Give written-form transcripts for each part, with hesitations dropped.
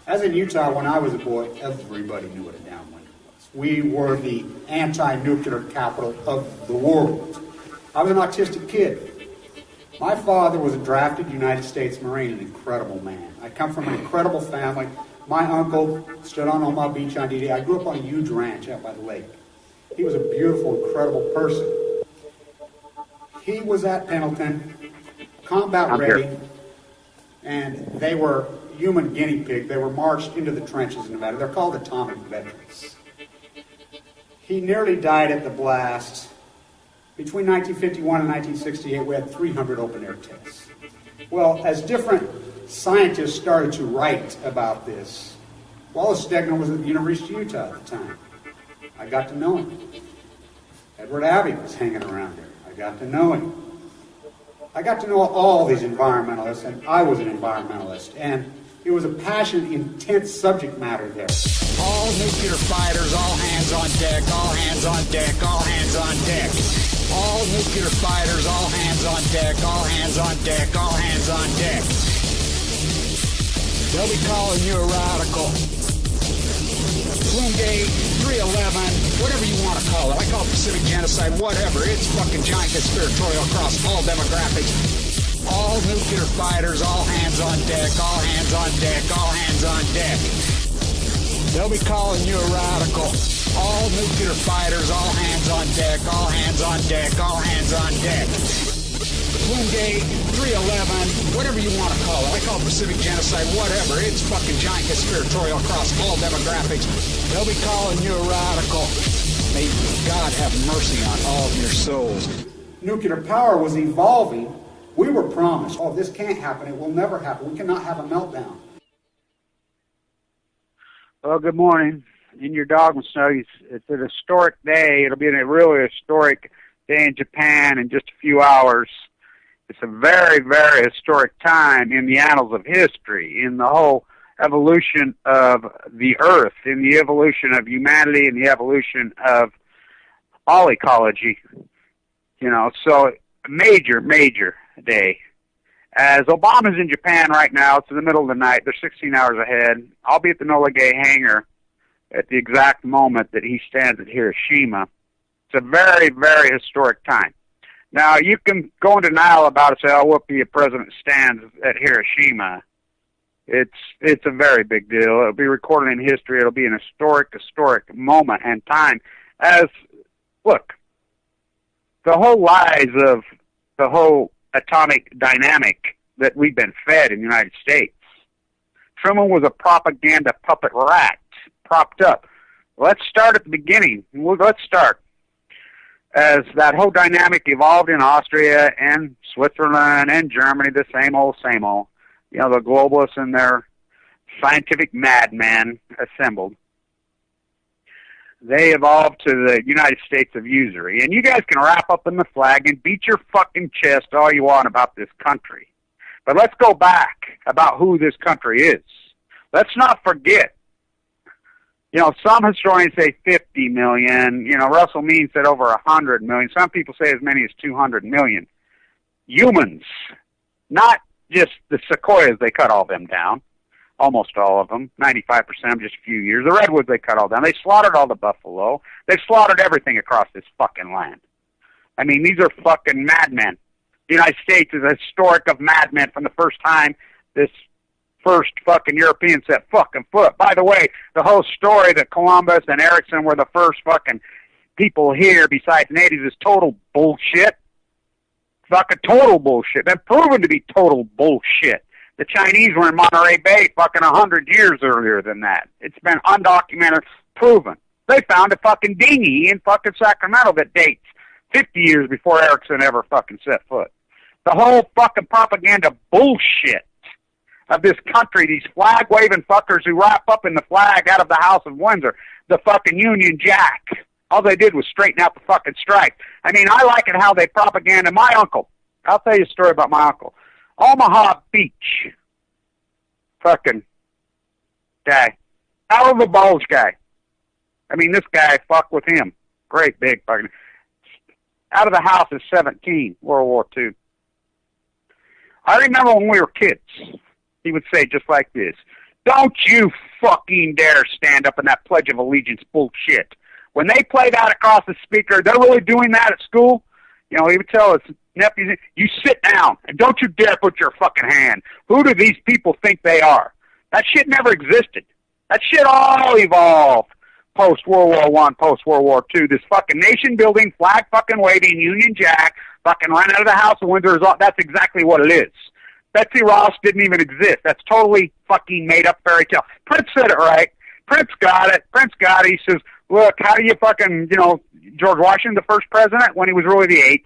As in Utah, when I was a boy, everybody knew what a downwinder was. We were the anti-nuclear capital of the world. I was an autistic kid. My father was a drafted United States Marine, an incredible man. I come from an incredible family. My uncle stood on Omaha Beach on D-Day. I grew up on a huge ranch out by the lake. He was a beautiful, incredible person. He was at Pendleton, combat ready, and they were human guinea pig. They were marched into the trenches in Nevada. They're called atomic veterans. He nearly died at the blast. Between 1951 and 1968, we had 300 open-air tests. Well, as different scientists started to write about this, Wallace Stegner was at the University of Utah at the time. I got to know him. Edward Abbey was hanging around there. I got to know him. I got to know all these environmentalists, and I was an environmentalist, and it was a passionate, intense subject matter there. All nuclear fighters, all hands on deck, all hands on deck, all hands on deck. All nuclear fighters, all hands on deck, all hands on deck, all hands on deck. They'll be calling you a radical. Bloomgate, 311, whatever you want to call it. I call it Pacific genocide, whatever. It's fucking giant conspiratorial across all demographics. All nuclear fighters, all hands on deck, all hands on deck, all hands on deck. They'll be calling you a radical. All nuclear fighters, all hands on deck, all hands on deck, all hands on deck. Bloomgate, 311, whatever you want to call it. I call it Pacific genocide, whatever. It's fucking giant conspiratorial across all demographics. They'll be calling you a radical. May God have mercy on all of your souls. Nuclear power was evolving. We were promised, oh, this can't happen. It will never happen. We cannot have a meltdown. Well, good morning. In your Dogma Studies, it's an historic day. It'll be a really historic day in Japan in just a few hours. It's a very, very historic time in the annals of history, in the whole evolution of the Earth, in the evolution of humanity, in the evolution of all ecology. You know, so a major, major day. As Obama's in Japan right now, it's in the middle of the night. They're 16 hours ahead. I'll be at the Enola Gay hangar at the exact moment that he stands at Hiroshima. It's a very, very historic time. Now, you can go in denial about it and say, oh, whoopee, a president stands at Hiroshima. It's a very big deal. It'll be recorded in history. It'll be an historic moment and time. As, look, the whole lies of the whole atomic dynamic that we've been fed in the United States. Truman was a propaganda puppet rat, propped up. Let's start at the beginning. Let's start. As that whole dynamic evolved in Austria and Switzerland and Germany, the same old, same old. You know, the globalists and their scientific madmen assembled. They evolved to the United States of usury. And you guys can wrap up in the flag and beat your fucking chest all you want about this country. But let's go back about who this country is. Let's not forget. You know, some historians say 50 million. You know, Russell Means said over 100 million. Some people say as many as 200 million. Humans. Not just the sequoias, they cut all them down. Almost all of them. 95% of just a few years. The redwoods, they cut all down. They slaughtered all the buffalo. They slaughtered everything across this fucking land. I mean, these are fucking madmen. The United States is a historic of madmen from the first time this first fucking European set fucking foot. By the way, the whole story that Columbus and Erickson were the first fucking people here besides natives is total bullshit. Fucking total bullshit. Been proven to be total bullshit. The Chinese were in Monterey Bay fucking 100 years earlier than that. It's been undocumented, proven. They found a fucking dinghy in fucking Sacramento that dates 50 years before Erickson ever fucking set foot. The whole fucking propaganda bullshit of this country, these flag-waving fuckers who wrap up in the flag out of the House of Windsor, the fucking Union Jack. All they did was straighten out the fucking stripe. I mean, I like it how they propaganda my uncle. I'll tell you a story about my uncle. Omaha Beach. Fucking guy. Out of the bulge guy. I mean, this guy, fuck with him. Great big fucking. Out of the house at 17, World War II. I remember when we were kids, he would say just like this, Don't you fucking dare stand up in that Pledge of Allegiance bullshit. When they play that across the speaker, they're really doing that at school. You know, he would tell his nephews, you sit down, and don't you dare put your fucking hand. Who do these people think they are? That shit never existed. That shit all evolved post-World War I, post-World War II. This fucking nation-building, flag-fucking-waving, Union Jack fucking ran out of the House of Windsor. That's exactly what it is. Betsy Ross didn't even exist. That's totally fucking made-up fairy tale. Prince said it right. Prince got it. He says, look, how do you fucking, you know, George Washington, the first president, when he was really the 8th?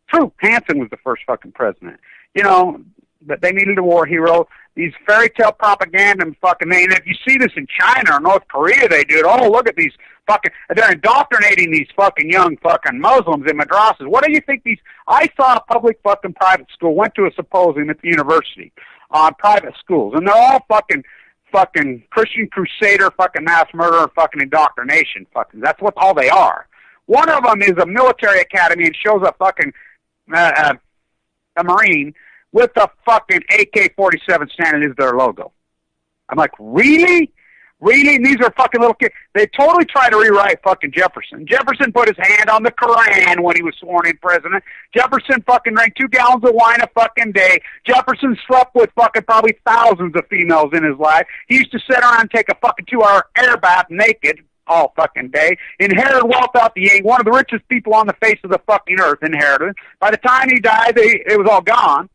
True, Hanson was the first fucking president. You know, but they needed a war hero. These fairy tale propaganda and fucking, and if you see this in China or North Korea, they do it. Oh, look at these fucking, they're indoctrinating these fucking young fucking Muslims in madrasas. What do you think these, I saw a public fucking private school, went to a symposium at the university on private schools, and they're all fucking Christian crusader, fucking mass murderer, fucking indoctrination, fucking, that's what all they are. One of them is a military academy and shows a fucking, a Marine with a fucking AK-47 standing as their logo. I'm like, really? Really? And these are fucking little kids. They totally try to rewrite fucking Jefferson. Jefferson put his hand on the Koran when he was sworn in president. Jefferson fucking drank 2 gallons of wine a fucking day. Jefferson slept with fucking probably thousands of females in his life. He used to sit around and take a fucking 2-hour air bath naked all fucking day. Inherited wealth out the Yang. One of the richest people on the face of the fucking earth inherited. By the time he died, it was all gone.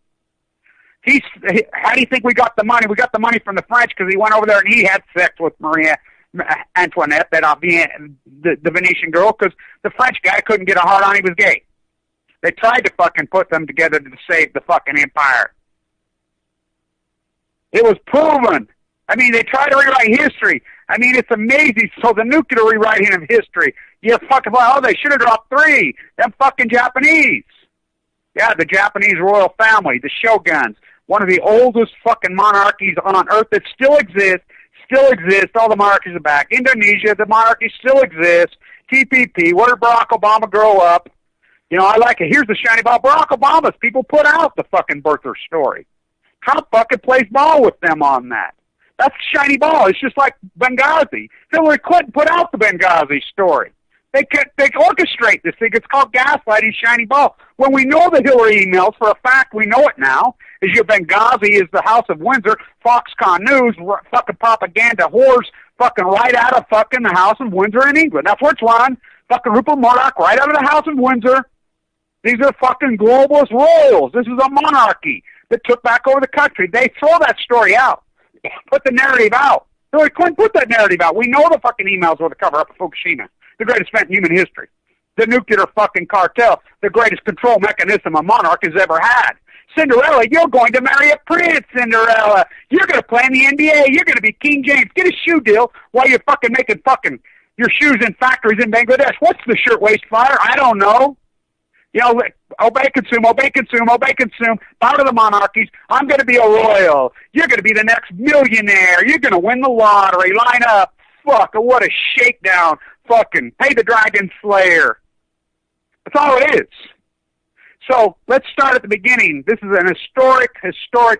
How do you think we got the money? We got the money from the French because he went over there and he had sex with Maria Antoinette, the Venetian girl, because the French guy couldn't get a hard on. He was gay. They tried to fucking put them together to save the fucking empire. It was proven. I mean, they tried to rewrite history. I mean, it's amazing. So the nuclear rewriting of history, you fucking, oh, they should have dropped 3. Them fucking Japanese. Yeah, the Japanese royal family, the shoguns. One of the oldest fucking monarchies on earth that still exists. All the monarchies are back. Indonesia, the monarchy still exists. TPP, where did Barack Obama grow up? You know, I like it. Here's the shiny ball. Barack Obama's people put out the fucking birther story. Trump fucking plays ball with them on that. That's shiny ball. It's just like Benghazi. Hillary Clinton put out the Benghazi story. They orchestrate this thing. It's called gaslighting, shiny ball. When we know the Hillary emails, for a fact, we know it now, is your Benghazi is the House of Windsor, Foxconn News, fucking propaganda whores, fucking right out of fucking the House of Windsor in England. That's where it's run. Fucking Rupert Murdoch, right out of the House of Windsor. These are fucking globalist royals. This is a monarchy that took back over the country. They throw that story out. Put the narrative out. Hillary Clinton put that narrative out. We know the fucking emails were the cover-up of Fukushima. The greatest event in human history. The nuclear fucking cartel, the greatest control mechanism a monarch has ever had. Cinderella, you're going to marry a prince, Cinderella. You're going to play in the NBA. You're going to be King James. Get a shoe deal while you're fucking making fucking your shoes in factories in Bangladesh. What's the shirtwaist fire? I don't know. You know, obey, consume, obey, consume, obey, consume. Bow to the monarchies. I'm going to be a royal. You're going to be the next millionaire. You're going to win the lottery. Line up. Fuck, what a shakedown. Fucking pay the Dragon Slayer. That's all it is. So let's start at the beginning. This is an historic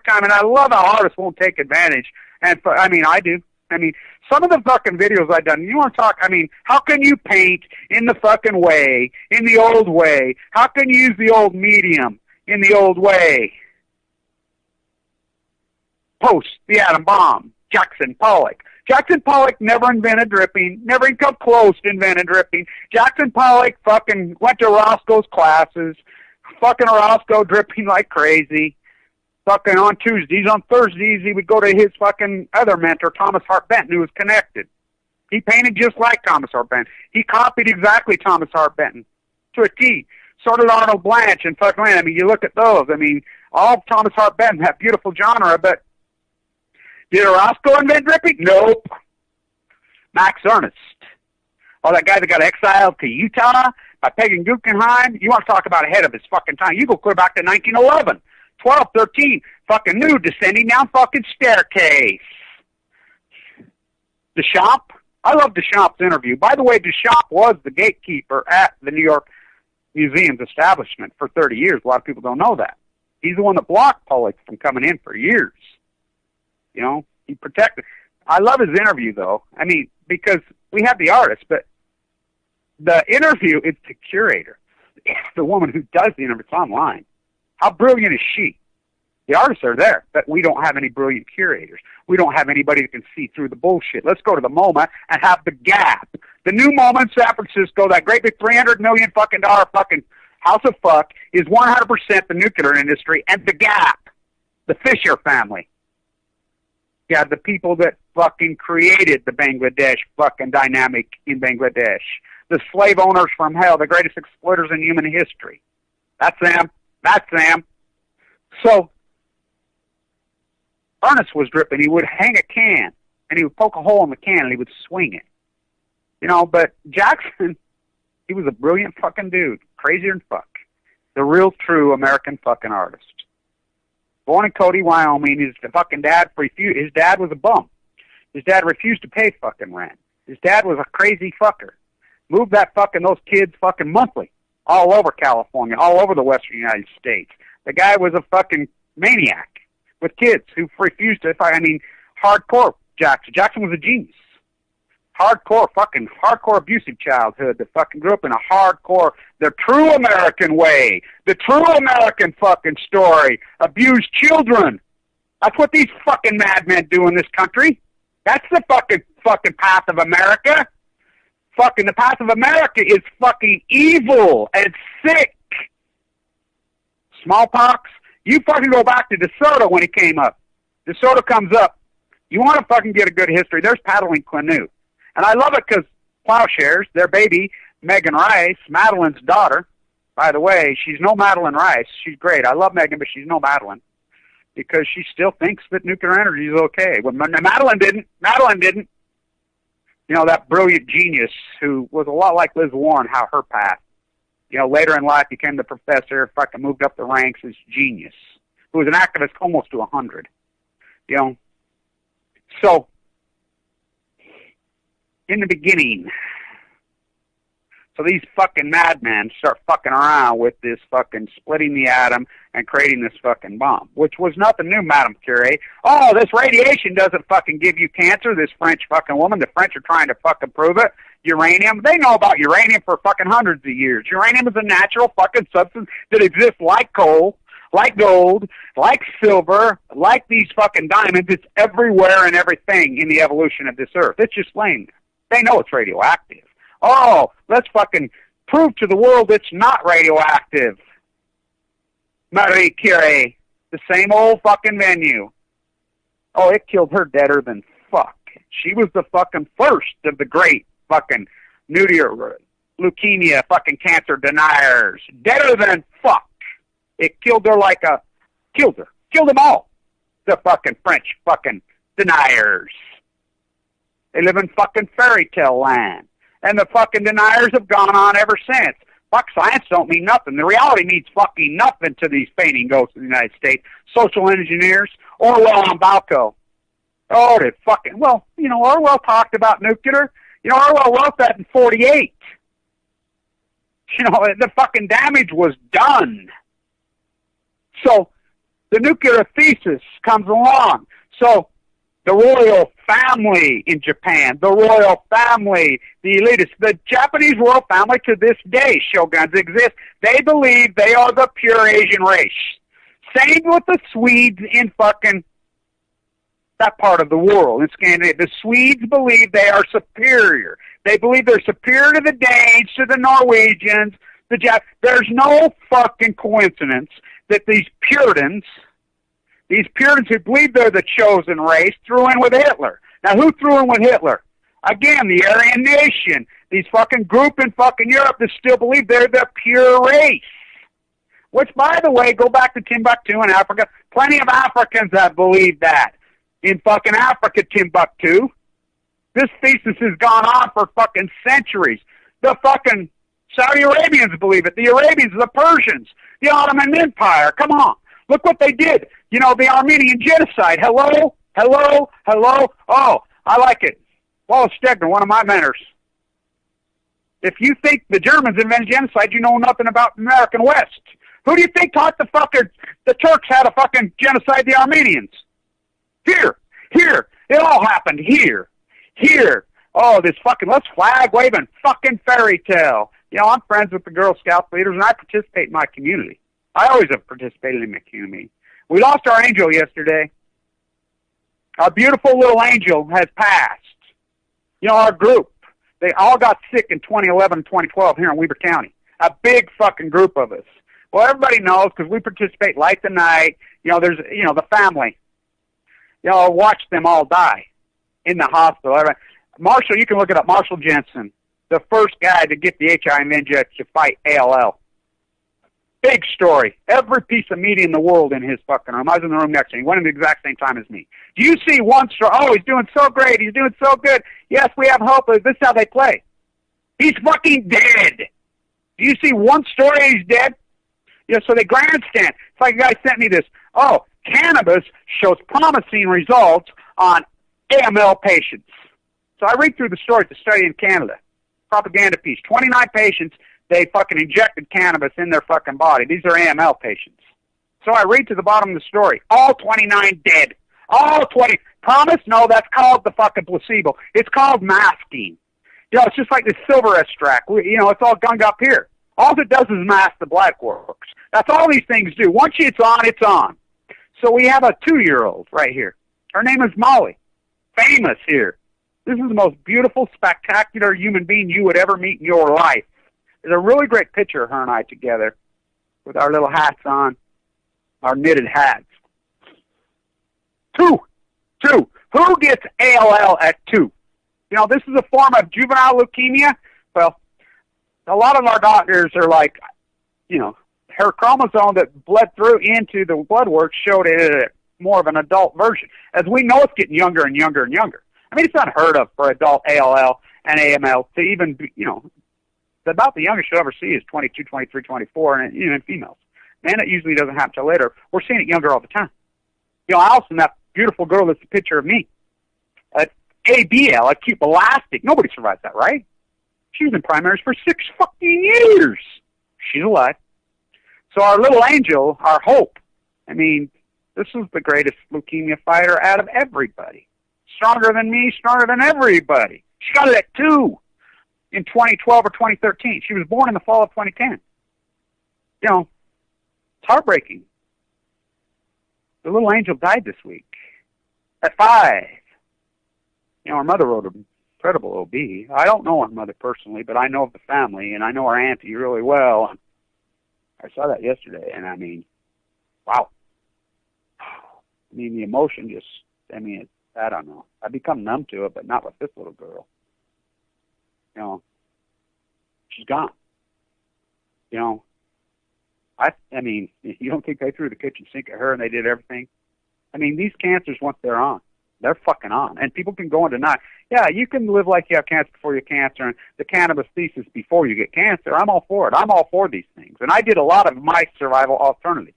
time, and I love how artists won't take advantage. And I mean, I do. I mean, some of the fucking videos I've done, you want to talk, I mean, how can you paint in the fucking way, in the old way? How can you use the old medium in the old way? Post the atom bomb, Jackson Pollock. Jackson Pollock never invented dripping, never even come close to inventing dripping. Jackson Pollock fucking went to Roscoe's classes, fucking Roscoe dripping like crazy. Fucking on Tuesdays, on Thursdays, he would go to his fucking other mentor, Thomas Hart Benton, who was connected. He painted just like Thomas Hart Benton. He copied exactly Thomas Hart Benton to a T. So did Arnold Blanch and fucking, I mean, you look at those. I mean, all of Thomas Hart Benton have beautiful genre, but did Roscoe invent dripping? Nope. Max Ernst. Oh, that guy that got exiled to Utah by Peggy Guggenheim. You want to talk about ahead of his fucking time. You go clear back to 1911. 12, 13, fucking nude descending down fucking staircase. Deschamps. I love Deschamps' interview. By the way, Deschamps was the gatekeeper at the New York Museum's establishment for 30 years. A lot of people don't know that. He's the one that blocked Pollock from coming in for years. You know, He protected. I love his interview, though. I mean, because we have the artist, but the interview is the curator. It's the woman who does the interview. It's online. How brilliant is she? The artists are there, but we don't have any brilliant curators. We don't have anybody that can see through the bullshit. Let's go to the MoMA and have the Gap. The new MoMA in San Francisco, that great big $300 million fucking dollar fucking house of fuck, is 100% the nuclear industry, and the Gap, the Fisher family. Yeah, the people that fucking created the Bangladesh fucking dynamic in Bangladesh. The slave owners from hell, the greatest exploiters in human history. That's them. That's them. So, Ernest was dripping. He would hang a can, and he would poke a hole in the can, and he would swing it. You know, but Jackson, he was a brilliant fucking dude. Crazier than fuck. The real, true American fucking artist. Born in Cody, Wyoming. His fucking dad refused. His dad was a bum. His dad refused to pay fucking rent. His dad was a crazy fucker. Moved that fucking, those kids fucking monthly. All over California. All over the western United States. The guy was a fucking maniac. With kids who refused to, hardcore Jackson. Jackson was a genius. Hardcore abusive childhood that fucking grew up in a hardcore, the true American way, the true American fucking story. Abused children. That's what these fucking madmen do in this country. That's the fucking path of America. Fucking the path of America is fucking evil and sick. Smallpox. You fucking go back to DeSoto when he came up. DeSoto comes up. You want to fucking get a good history, there's paddling canoe. And I love it because Plowshares, their baby, Megan Rice, Madeline's daughter. By the way, she's no Madeline Rice. She's great. I love Megan, but she's no Madeline. Because she still thinks that nuclear energy is okay. Well, Madeline didn't. You know, that brilliant genius who was a lot like Liz Warren, how her path. You know, later in life became the professor, fucking moved up the ranks as genius, who was an activist almost to 100. You know, so in the beginning, so these fucking madmen start fucking around with this fucking splitting the atom and creating this fucking bomb, which was nothing new, Madame Curie. Oh, this radiation doesn't fucking give you cancer, this French fucking woman. The French are trying to fucking prove it. Uranium. They know about uranium for fucking hundreds of years. Uranium is a natural fucking substance that exists like coal, like gold, like silver, like these fucking diamonds. It's everywhere and everything in the evolution of this earth. It's just laying there. They know it's radioactive. Oh, let's fucking prove to the world it's not radioactive. Marie Curie. The same old fucking venue. Oh, it killed her deader than fuck. She was the fucking first of the great fucking leukemia fucking cancer deniers. Deader than fuck. It killed her like a... Killed her. Killed them all. The fucking French fucking deniers. They live in fucking fairy tale land. And the fucking deniers have gone on ever since. Fuck, science don't mean nothing. The reality means fucking nothing to these fainting ghosts of the United States. Social engineers. Orwell and Balco. Oh, they fucking... Well, you know, Orwell talked about nuclear. You know, Orwell wrote that in 48. You know, the fucking damage was done. So, the nuclear thesis comes along. So, the royal family in Japan, the royal family, the elitists, the Japanese royal family to this day, shoguns exist. They believe they are the pure Asian race. Same with the Swedes in fucking that part of the world, in Scandinavia. The Swedes believe they are superior. They believe they're superior to the Danes, to the Norwegians, the There's no fucking coincidence that these Puritans who believe they're the chosen race, threw in with Hitler. Now, who threw in with Hitler? Again, the Aryan nation. These fucking group in fucking Europe that still believe they're the pure race. Which, by the way, go back to Timbuktu in Africa. Plenty of Africans have believed that. In fucking Africa, Timbuktu. This thesis has gone on for fucking centuries. The fucking Saudi Arabians believe it. The Arabians, the Persians, the Ottoman Empire. Come on. Look what they did. You know, the Armenian genocide. Hello? Hello? Hello? Oh, I like it. Wallace Stegner, one of my mentors. If you think the Germans invented genocide, you know nothing about the American West. Who do you think taught the Turks how to fucking genocide the Armenians? Here. It all happened here. Here. Oh, this fucking, let's flag waving fucking fairy tale. You know, I'm friends with the Girl Scout leaders, and I participate in my community. I always have participated in my community. We lost our angel yesterday. Our beautiful little angel has passed. You know, our group, they all got sick in 2011 and 2012 here in Weber County. A big fucking group of us. Well, everybody knows because we participate light the night. You know, there's, you know, the family. You know, watch them all die in the hospital. Marshall, you can look it up. Marshall Jensen, the first guy to get the HIV injection to fight ALL. Big story. Every piece of media in the world in his fucking room. I was in the room next to him. He went in the exact same time as me. Do you see one story? Oh, he's doing so great. He's doing so good. Yes, we have hope. This is how they play. He's fucking dead. Do you see one story? He's dead. You know, so they grandstand. It's like a guy sent me this. Oh, cannabis shows promising results on AML patients. So I read through the story to study in Canada. Propaganda piece. 29 patients, they fucking injected cannabis in their fucking body. These are AML patients. So I read to the bottom of the story. All 29 dead. All 20. Promise? No, that's called the fucking placebo. It's called masking. You know, it's just like this silver extract. You know, it's all gung up here. All it does is mask the black works. That's all these things do. Once it's on, it's on. So we have a 2-year-old right here. Her name is Molly. Famous here. This is the most beautiful, spectacular human being you would ever meet in your life. There's a really great picture of her and I together with our little hats on, our knitted hats. 2. Who gets ALL at 2? You know, this is a form of juvenile leukemia. Well, a lot of our doctors are like, you know, her chromosome that bled through into the blood work showed it more of an adult version. As we know, it's getting younger and younger and younger. I mean, it's unheard of for adult ALL and AML to even be, you know, about the youngest you'll ever see is 22, 23, 24, and even in females. Man, it usually doesn't happen till later. We're seeing it younger all the time. You know, Allison, that beautiful girl that's a picture of me, ABL, acute elastic. Nobody survives that, right? She was in primaries for 6 fucking years. She's alive. So our little angel, our hope, I mean, this is the greatest leukemia fighter out of everybody. Stronger than me, stronger than everybody. She got it at 2 in 2012 or 2013. She was born in the fall of 2010. You know, it's heartbreaking. The little angel died this week at 5. You know, her mother wrote an incredible OB. I don't know her mother personally, but I know of the family, and I know her auntie really well. I saw that yesterday, and I mean, wow. I mean, the emotion just, I mean, I don't know. I've become numb to it, but not with this little girl. You know, she's gone. You know, I mean, you don't think they threw the kitchen sink at her and they did everything? I mean, these cancers, once they're on, they're fucking on. And people can go and deny, yeah, you can live like you have cancer before you have cancer, and the cannabis thesis before you get cancer. I'm all for it. I'm all for these things. And I did a lot of my survival alternative.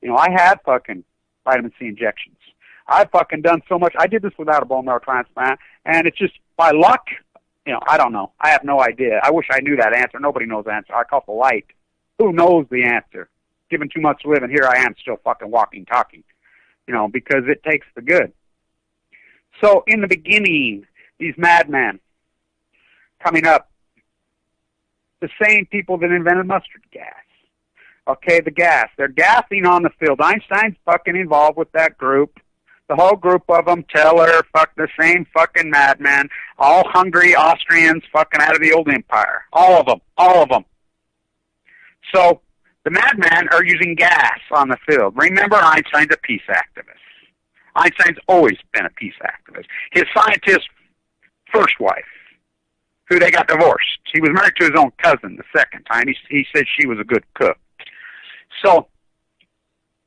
You know, I had fucking vitamin C injections. I've fucking done so much. I did this without a bone marrow transplant, and it's just by luck. You know, I don't know. I have no idea. I wish I knew that answer. Nobody knows the answer. I call it the light. Who knows the answer? Given too much to live, and here I am still fucking walking, talking. You know, because it takes the good. So in the beginning, these madmen coming up, the same people that invented mustard gas. Okay, the gas. They're gassing on the field. Einstein's fucking involved with that group. The whole group of them, Teller, the same fucking madman, all hungry Austrians fucking out of the old empire. All of them. So the madmen are using gas on the field. Remember, Einstein's a peace activist. Einstein's always been a peace activist. His scientist first wife, who they got divorced, he was married to his own cousin the second time. He said she was a good cook. So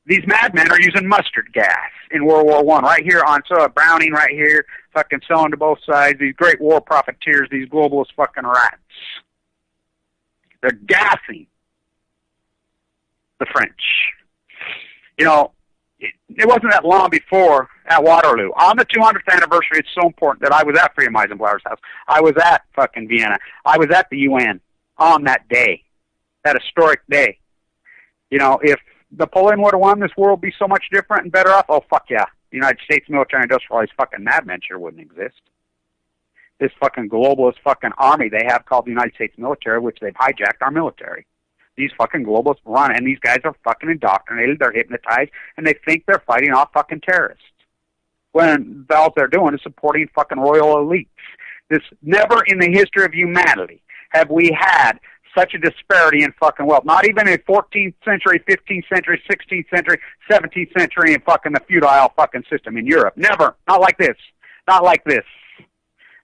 these madmen are using mustard gas in World War I. Right here on Browning right here, fucking selling to both sides, these great war profiteers, these globalist fucking rats. They're gassing the French. You know, it wasn't that long before at Waterloo. On the 200th anniversary, it's so important that I was at Freedom Eisenhower's house. I was at fucking Vienna. I was at the UN on that day, that historic day. You know, if Napoleon would have won, this world would be so much different and better off. Oh, fuck yeah. The United States military industrialized fucking madmen sure wouldn't exist. This fucking globalist fucking army they have called the United States military, which they've hijacked our military. These fucking globalists run, and these guys are fucking indoctrinated, they're hypnotized, and they think they're fighting off fucking terrorists. When all they're doing is supporting fucking royal elites. This never in the history of humanity have we had such a disparity in fucking wealth. Not even in 14th century, 15th century, 16th century, 17th century in fucking the feudal fucking system in Europe. Never. Not like this. Not like this.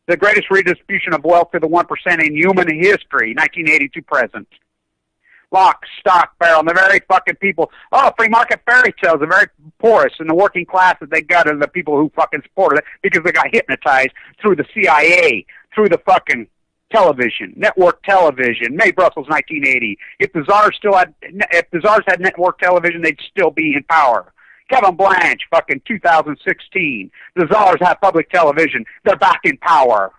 The greatest redistribution of wealth to the 1% in human history, 1980 to present. Lock, stock, barrel, and the very fucking people, free market fairy tales, the very poorest and the working class that they got are the people who fucking supported it because they got hypnotized through the CIA, through the fucking television, network television, May Brussels 1980. If the Czars had network television, they'd still be in power. Kevin Blanch, fucking 2016. The Czars have public television. They're back in power.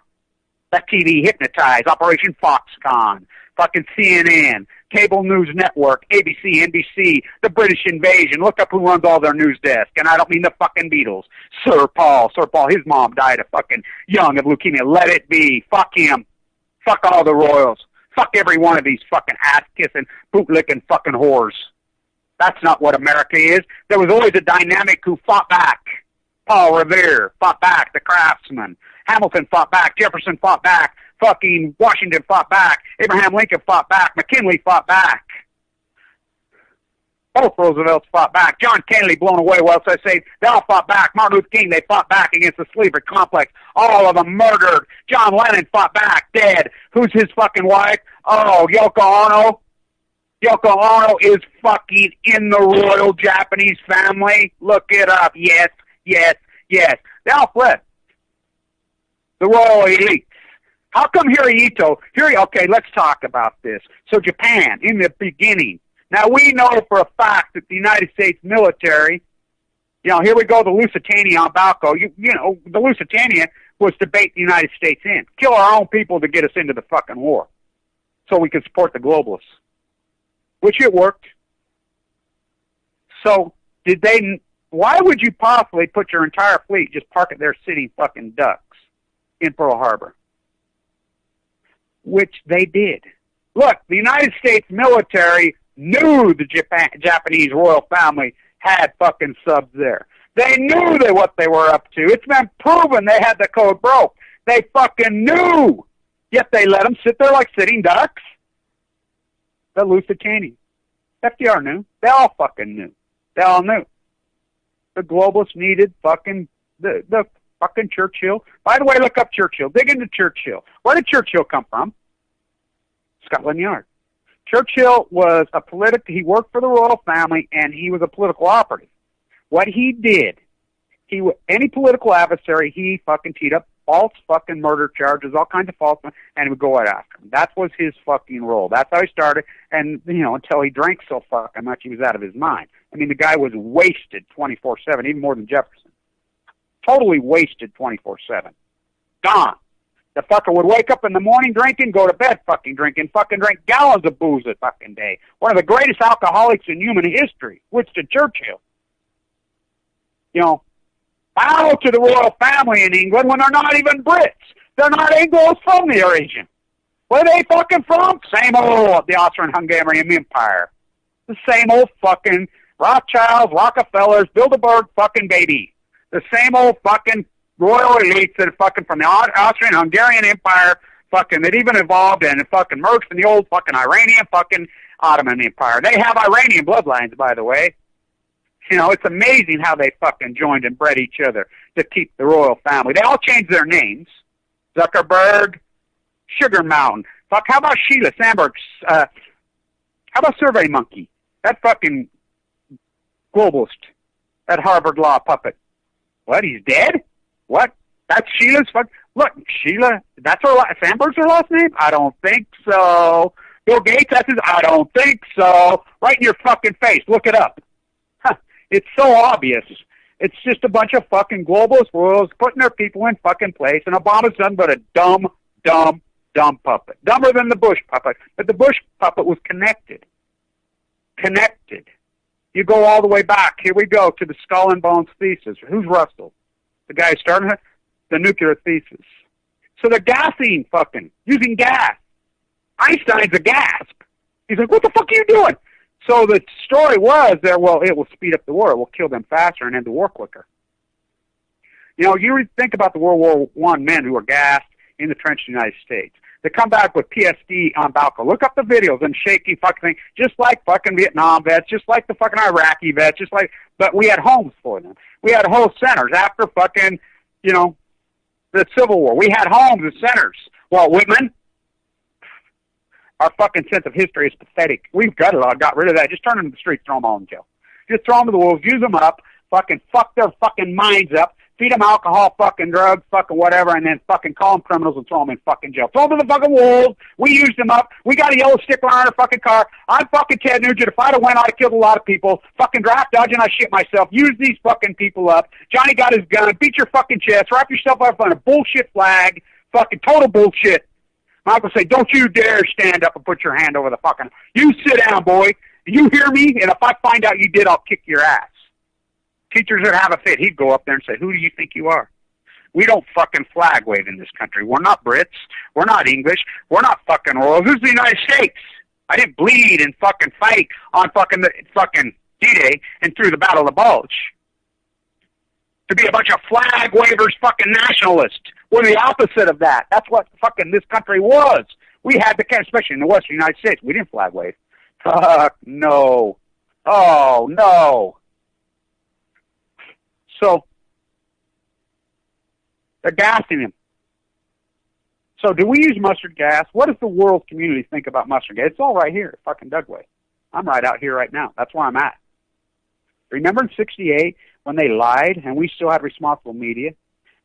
That TV hypnotized. Operation Foxconn. Fucking CNN. Cable News Network. ABC, NBC. The British invasion. Look up who runs all their news desk. And I don't mean the fucking Beatles. Sir Paul. His mom died of fucking young of leukemia. Let it be. Fuck him. Fuck all the royals. Fuck every one of these fucking ass-kissing, boot-licking fucking whores. That's not what America is. There was always a dynamic who fought back. Paul Revere fought back. The Craftsman. Hamilton fought back. Jefferson fought back. Fucking Washington fought back. Abraham Lincoln fought back. McKinley fought back. Both Roosevelts fought back. John Kennedy blown away while I say they all fought back. Martin Luther King, they fought back against the slavery complex. All of them murdered. John Lennon fought back, dead. Who's his fucking wife? Oh, Yoko Ono. Yoko Ono is fucking in the royal Japanese family. Look it up. Yes, yes, yes. They all fled. The royal elite. How come Hirohito? Okay, let's talk about this. So Japan, in the beginning. Now, we know for a fact that the United States military, here we go, the Lusitania on Balco. The Lusitania was to bait the United States in. Kill our own people to get us into the fucking war. So we could support the globalists. Which it worked. So, why would you possibly put your entire fleet, just park it there sitting fucking ducks in Pearl Harbor? Which they did. Look, the United States military knew the Japanese royal family had fucking subs there. They knew what they were up to. It's been proven they had the code broke. They fucking knew. Yet they let them sit there like sitting ducks. The Lusitania. FDR knew. They all fucking knew. They all knew. The globalists needed fucking the fucking Churchill. By the way, look up Churchill. Dig into Churchill. Where did Churchill come from? Scotland Yard. Churchill was he worked for the royal family, and he was a political operative. What he did, any political adversary, he fucking teed up false fucking murder charges, all kinds of false, and he would go right after him. That was his fucking role. That's how he started, and, until he drank so fucking much, he was out of his mind. I mean, the guy was wasted 24/7, even more than Jefferson. Totally wasted 24/7. Gone. The fucker would wake up in the morning drinking, go to bed fucking drinking, fucking drink gallons of booze a fucking day. One of the greatest alcoholics in human history, Winston Churchill. Bow to the royal family in England when they're not even Brits. They're not Anglos from the region. Where are they fucking from? Same old, the Austrian-Hungarian Empire. The same old fucking Rothschilds, Rockefellers, Bilderberg fucking baby. The same old fucking royal elites that are fucking from the Austrian-Hungarian Empire, fucking, that even evolved and fucking merged in the old fucking Iranian fucking Ottoman Empire. They have Iranian bloodlines, by the way. It's amazing how they fucking joined and bred each other to keep the royal family. They all changed their names. Zuckerberg, Sugar Mountain. Fuck, how about Sheila Sandberg? How about Survey Monkey? That fucking globalist. That Harvard Law puppet. What, he's dead? What? That's Sheila's fuck. Look, Sheila, that's Sandberg's her last name? I don't think so. Bill Gates, that's his, I don't think so. Right in your fucking face. Look it up. It's so obvious. It's just a bunch of fucking globalist royals putting their people in fucking place, and Obama's done but a dumb puppet. Dumber than the Bush puppet, but the Bush puppet was connected. You go all the way back. Here we go to the Skull and Bones thesis. Who's Russell? The guy who started it? The nuclear thesis. So they're gassing using gas. Einstein's a gasp. He's like, what the fuck are you doing? So the story was that, well, it will speed up the war. It will kill them faster and end the war quicker. You know, you think about the World War I men who were gassed in the trench in the United States. They come back with PSD on Balco. Look up the videos and shaky fucking thing, just like fucking Vietnam vets, just like the fucking Iraqi vets, but we had homes for them. We had whole centers after fucking, the Civil War. We had homes and centers. Well, Whitman, our fucking sense of history is pathetic. We've got rid of that. Just turn them to the streets, throw them all in jail. Just throw them to the wolves, use them up, fucking fuck their fucking minds up, feed them alcohol, fucking drugs, fucking whatever, and then fucking call them criminals and throw them in fucking jail. Throw them to the fucking wolves. We used them up. We got a yellow sticker on our fucking car. I'm fucking Ted Nugent. If I'd have went, I'd have killed a lot of people. Fucking draft dodging, I shit myself. Use these fucking people up. Johnny got his gun. Beat your fucking chest. Wrap yourself up on a bullshit flag. Fucking total bullshit. Michael say, don't you dare stand up and put your hand over the fucking... You sit down, boy. You hear me? And if I find out you did, I'll kick your ass. Teachers would have a fit. He'd go up there and say, who do you think you are? We don't fucking flag wave in this country. We're not Brits. We're not English. We're not fucking royals. This is the United States. I didn't bleed and fucking fight on fucking D-Day and through the Battle of the Bulge to be a bunch of flag wavers, fucking nationalists. We're the opposite of that. That's what fucking this country was. We had the, especially in the Western United States, we didn't flag wave. Fuck no. Oh, no. So, they're gassing him. So, do we use mustard gas? What does the world community think about mustard gas? It's all right here, fucking Dugway. I'm right out here right now. That's where I'm at. Remember in '68 when they lied and we still had responsible media?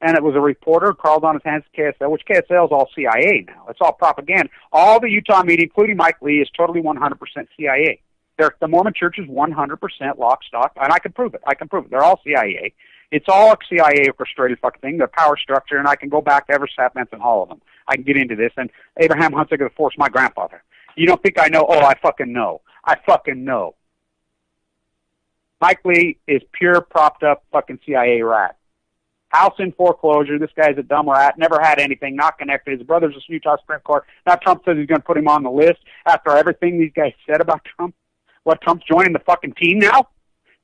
And it was a reporter who crawled on his hands to KSL, which KSL is all CIA now. It's all propaganda. All the Utah media, including Mike Lee, is totally 100% CIA. The Mormon Church is 100% lock, stock, and I can prove it. They're all CIA. It's all a CIA orchestrated fucking thing, their power structure, and I can go back to Everett Sapmans and all of them. I can get into this. And Abraham Hunsicker of the Force, my grandfather. You don't think I know? Oh, I fucking know. I fucking know. Mike Lee is pure propped up fucking CIA rat. House in foreclosure. This guy's a dumb rat. Never had anything. Not connected. His brother's a Utah Supreme Court. Now Trump says he's going to put him on the list after everything these guys said about Trump. What, Trump's joining the fucking team now?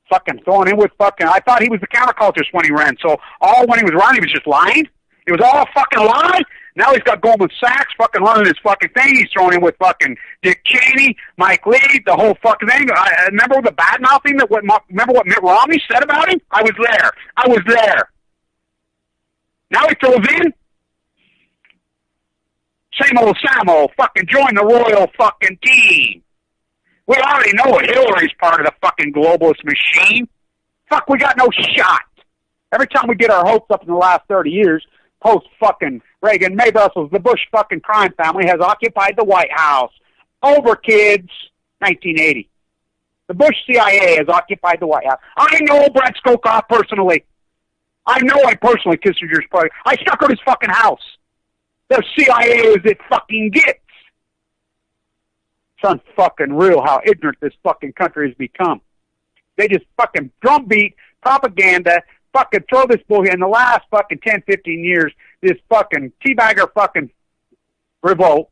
Fucking throwing in with fucking... I thought he was the counterculturist when he ran. So all when he was running, he was just lying? It was all a fucking lie? Now he's got Goldman Sachs fucking running his fucking thing. He's throwing in with fucking Dick Cheney, Mike Lee, the whole fucking thing. I remember the bad-mouthing remember what Mitt Romney said about him? I was there. Now he throws in same old Samo, fucking join the royal fucking team. We already know Hillary's part of the fucking globalist machine. Fuck, we got no shot. Every time we get our hopes up in the last 30 years, post fucking Reagan, Mae Brussels, the Bush fucking crime family has occupied the White House. Over, kids. 1980. The Bush CIA has occupied the White House. I know Brett Skokoff personally. I know him personally, Kissinger's party. I stuck at his fucking house. The CIA as it fucking gets. It's unfucking real how ignorant this fucking country has become. They just fucking drumbeat, propaganda, fucking throw this bullshit. In the last fucking 10, 15 years, this fucking teabagger fucking revolt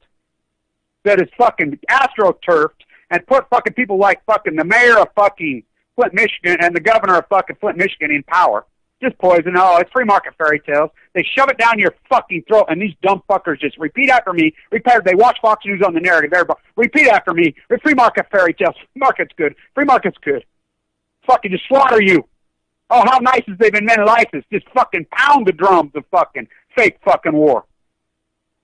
that is fucking astroturfed and put fucking people like fucking the mayor of fucking Flint, Michigan and the governor of fucking Flint, Michigan in power. Just poison. Oh, it's free market fairy tales. They shove it down your fucking throat, and these dumb fuckers just repeat after me. They watch Fox News on the narrative. Everybody, repeat after me. The free market fairy tales. Free market's good. Free market's good. Fucking just slaughter you. Oh, how nice has they been men license? Just fucking pound the drums of fucking fake fucking war.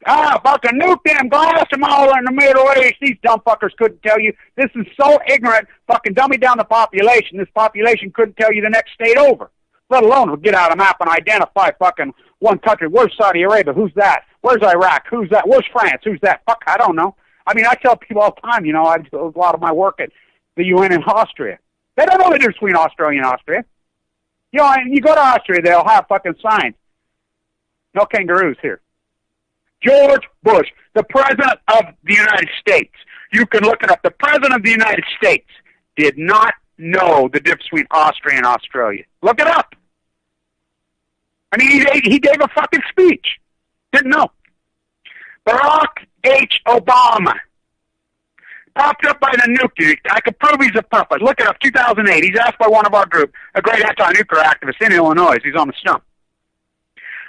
Fucking nuke them, blast them all in the Middle East. These dumb fuckers couldn't tell you. This is so ignorant. Fucking dummy down the population. This population couldn't tell you the next state over. Let alone get out a map and identify fucking one country. Where's Saudi Arabia? Who's that? Where's Iraq? Who's that? Where's France? Who's that? Fuck, I don't know. I mean, I tell people all the time, I do a lot of my work at the UN in Austria. They don't know the difference between Australia and Austria. And you go to Austria, they'll have fucking signs. No kangaroos here. George Bush, the President of the United States. You can look it up. The President of the United States did not know the difference between Austria and Australia. Look it up. I mean, he gave a fucking speech. Didn't know. Barack H. Obama, propped up by the nuclear. I could prove he's a puppet. Look it up, 2008. He's asked by one of our group, a great anti-nuclear activist in Illinois. He's on the stump.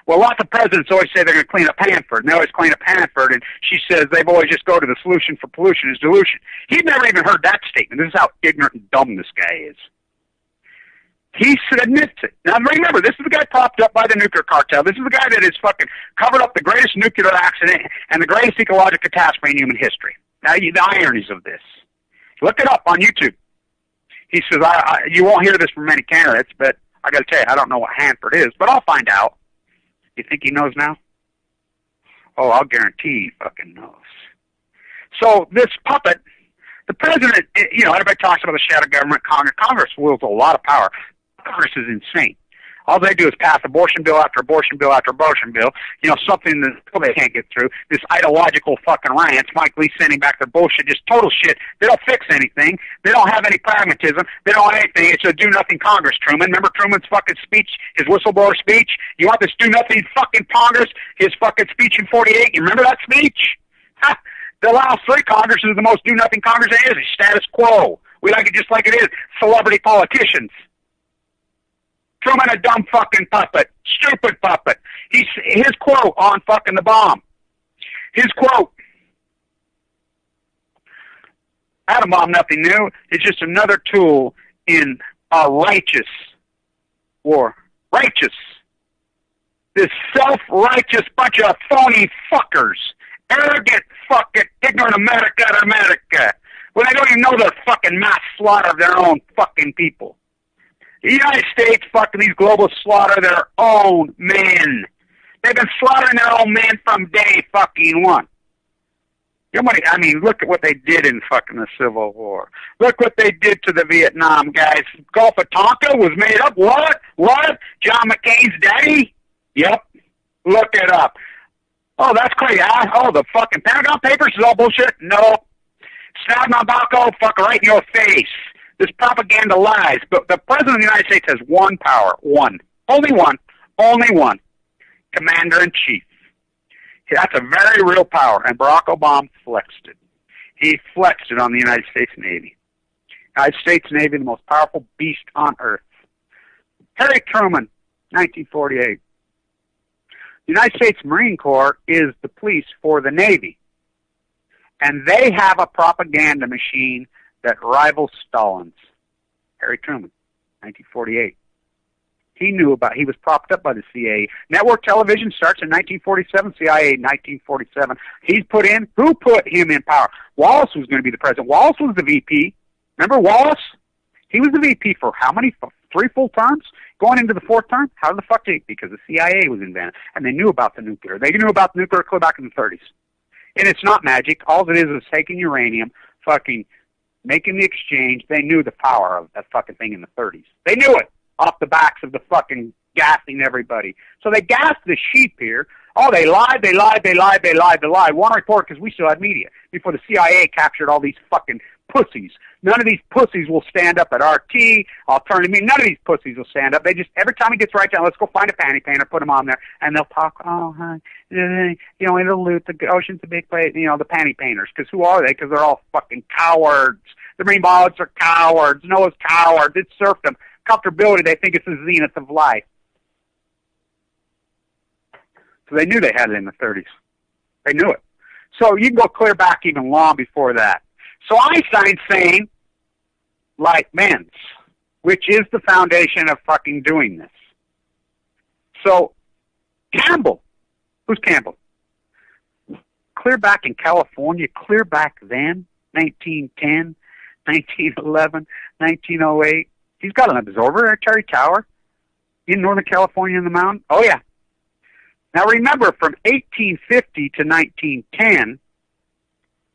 Well, lots of presidents always say they're going to clean up Hanford, and they always clean up Hanford, and she says they've always just go to the solution for pollution is dilution. He'd never even heard that statement. This is how ignorant and dumb this guy is. He admits it. Now, remember, this is the guy propped up by the nuclear cartel. This is the guy that has fucking covered up the greatest nuclear accident and the greatest ecological catastrophe in human history. Now, the ironies of this. Look it up on YouTube. He says, you won't hear this from many candidates, but I got to tell you, I don't know what Hanford is, but I'll find out. You think he knows now? Oh, I'll guarantee he fucking knows. So this puppet, the president, you know, everybody talks about the shadow government, Congress. Congress wields a lot of power. Congress is insane. All they do is pass abortion bill after abortion bill after abortion bill. You know, something that they can't get through. This ideological fucking rants. Mike Lee sending back their bullshit, just total shit. They don't fix anything. They don't have any pragmatism. They don't have anything. It's a do-nothing Congress, Truman. Remember Truman's fucking speech, his whistleblower speech? You want this do-nothing fucking Congress? His fucking speech in 48? You remember that speech? Ha! The last three Congresses are the most do-nothing Congress there is. It's status quo. We like it just like it is. Celebrity politicians. Truman, a dumb fucking puppet. Stupid puppet. His quote on fucking the bomb. His quote. Atom bomb, nothing new. It's just another tool in a righteous war. Righteous. This self-righteous bunch of phony fuckers. Arrogant fucking ignorant America. When they don't even know their fucking mass slaughter of their own fucking people. The United States, fucking these globalists slaughter their own men. They've been slaughtering their own men from day fucking one. I mean, look at what they did in fucking the Civil War. Look what they did to the Vietnam guys. Gulf of Tonkin was made up. What? John McCain's daddy? Yep. Look it up. Oh, that's crazy. Oh, the fucking Pentagon Papers is all bullshit? No. Snap my Nabako, fucking right in your face. This propaganda lies, but the President of the United States has one power. One. Only one. Commander-in-Chief. That's a very real power, and Barack Obama flexed it. He flexed it on the United States Navy. United States Navy, the most powerful beast on earth. Harry Truman, 1948. The United States Marine Corps is the police for the Navy, and they have a propaganda machine that rivals Stalin's. Harry Truman, 1948. He was propped up by the CIA. Network television starts in 1947, CIA in 1947. Who put him in power? Wallace was going to be the president. Wallace was the VP. Remember Wallace? He was the VP for how many? 3 full terms? Going into the 4th term? How the fuck did he? Because the CIA was invented, and they knew about the nuclear. They knew about the nuclear clear back in the 30s. And it's not magic. All it is taking uranium, fucking making the exchange. They knew the power of that fucking thing in the 30s. They knew it off the backs of the fucking gassing everybody. So they gassed the sheep here. Oh, they lied. One report, because we still had media, before the CIA captured all these fucking pussies. None of these pussies will stand up at RT, alternative media. None of these pussies will stand up. They just, every time it gets right down, let's go find a panty painter, put them on there, and they'll talk, oh, hi, you know, it'll loot, the ocean's a big place, you know, the panty painters. Because who are they? Because they're all fucking cowards. The marine biologists are cowards. Noah's cowards. It's serfdom. Comfortability, they think it's the zenith of life. So they knew they had it in the 30s. They knew it. So you can go clear back even long before that. So Einstein's saying, like men's, which is the foundation of fucking doing this. So Campbell, who's Campbell? Clear back in California, clear back then, 1910, 1911, 1908. He's got an observatory tower in Northern California in the mountain. Oh, yeah. Now, remember, from 1850 to 1910,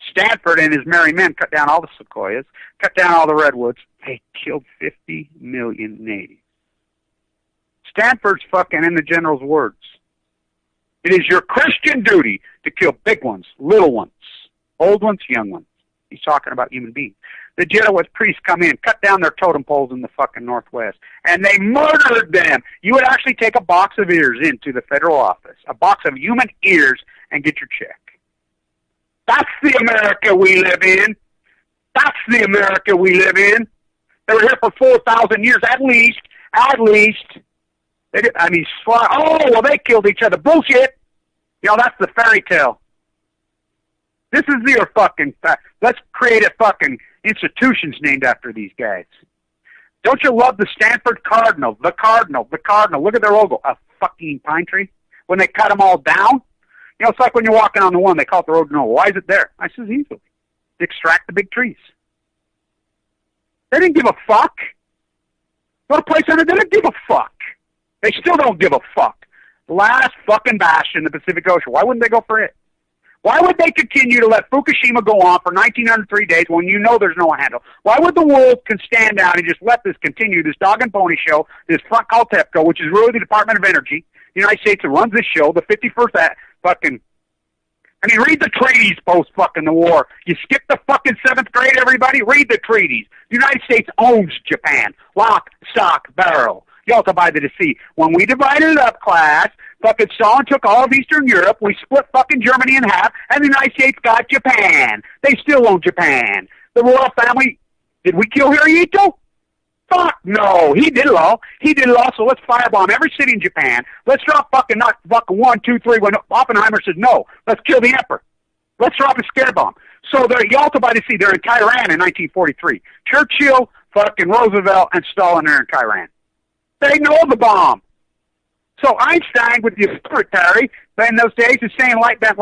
Stanford and his merry men cut down all the sequoias, cut down all the redwoods. They killed 50 million natives. Stanford's fucking, in the general's words, it is your Christian duty to kill big ones, little ones, old ones, young ones. He's talking about human beings. The Jesuit priests come in, cut down their totem poles in the fucking Northwest, and they murdered them. You would actually take a box of ears into the federal office, a box of human ears, and get your check. That's the America we live in. That's the America we live in. They were here for 4,000 years, at least. At least. They did, they killed each other. Bullshit. You know, that's the fairy tale. This is your fucking fact. Let's create a fucking institutions named after these guys. Don't you love the Stanford Cardinal? The Cardinal. Look at their logo. A fucking pine tree. When they cut them all down, you know, it's like when you're walking on the one, they call it the road to nowhere. Why is it there? I says easily. To extract the big trees. They didn't give a fuck. What a place on it, they didn't give a fuck. They still don't give a fuck. The last fucking bastion in the Pacific Ocean. Why wouldn't they go for it? Why would they continue to let Fukushima go on for 1,903 days when you know there's no handle? Why would the world can stand down and just let this continue, this dog and pony show, this front called TEPCO, which is really the Department of Energy, the United States that runs this show, the 51st fucking... I mean, read the treaties post-fucking the war. You skip the fucking 7th grade, everybody? Read the treaties. The United States owns Japan. Lock, stock, barrel. You also buy the deceit. When we divided it up, class, fucking Stalin took all of Eastern Europe, we split fucking Germany in half, and the United States got Japan. They still own Japan. The royal family, did we kill Hirohito? Fuck no. He did it all. So let's firebomb every city in Japan. Let's drop not fucking 1, 2, 3 when Oppenheimer said no. Let's kill the emperor. Let's drop a scare bomb. So they're Yalta by the Sea. They're in Tehran in 1943. Churchill, fucking Roosevelt, and Stalin are in Tehran. They know the bomb. So Einstein, with the secretary, in those days, is saying light bent.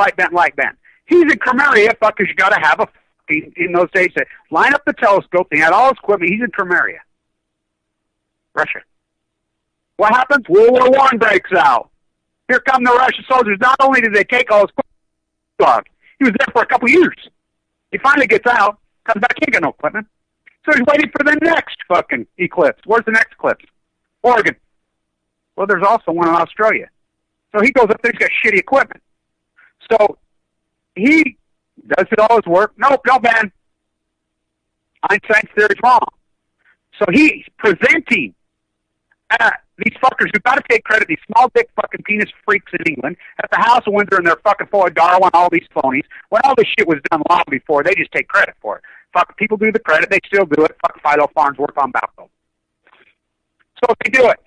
He's in Crimea, because you got to have in those days, line up the telescope. They had all his equipment. He's in Crimea. Russia. What happens? World War I breaks out. Here come the Russian soldiers. Not only did they take all his equipment, he was there for a couple years. He finally gets out, comes back, he ain't got no equipment. So he's waiting for the next fucking eclipse. Where's the next eclipse? Oregon. Well, there's also one in Australia. So he goes up there, he's got shitty equipment. So he does all his work. Nope, no, man. Einstein's theory's wrong. So he's presenting these fuckers who've got to take credit, these small dick fucking penis freaks in England, at the House of Windsor and their fucking Floyd Darwin, all these phonies. When all this shit was done long before, they just take credit for it. Fuck, people do the credit, they still do it. Fuck Philo Farnsworth on Balco. So they do it.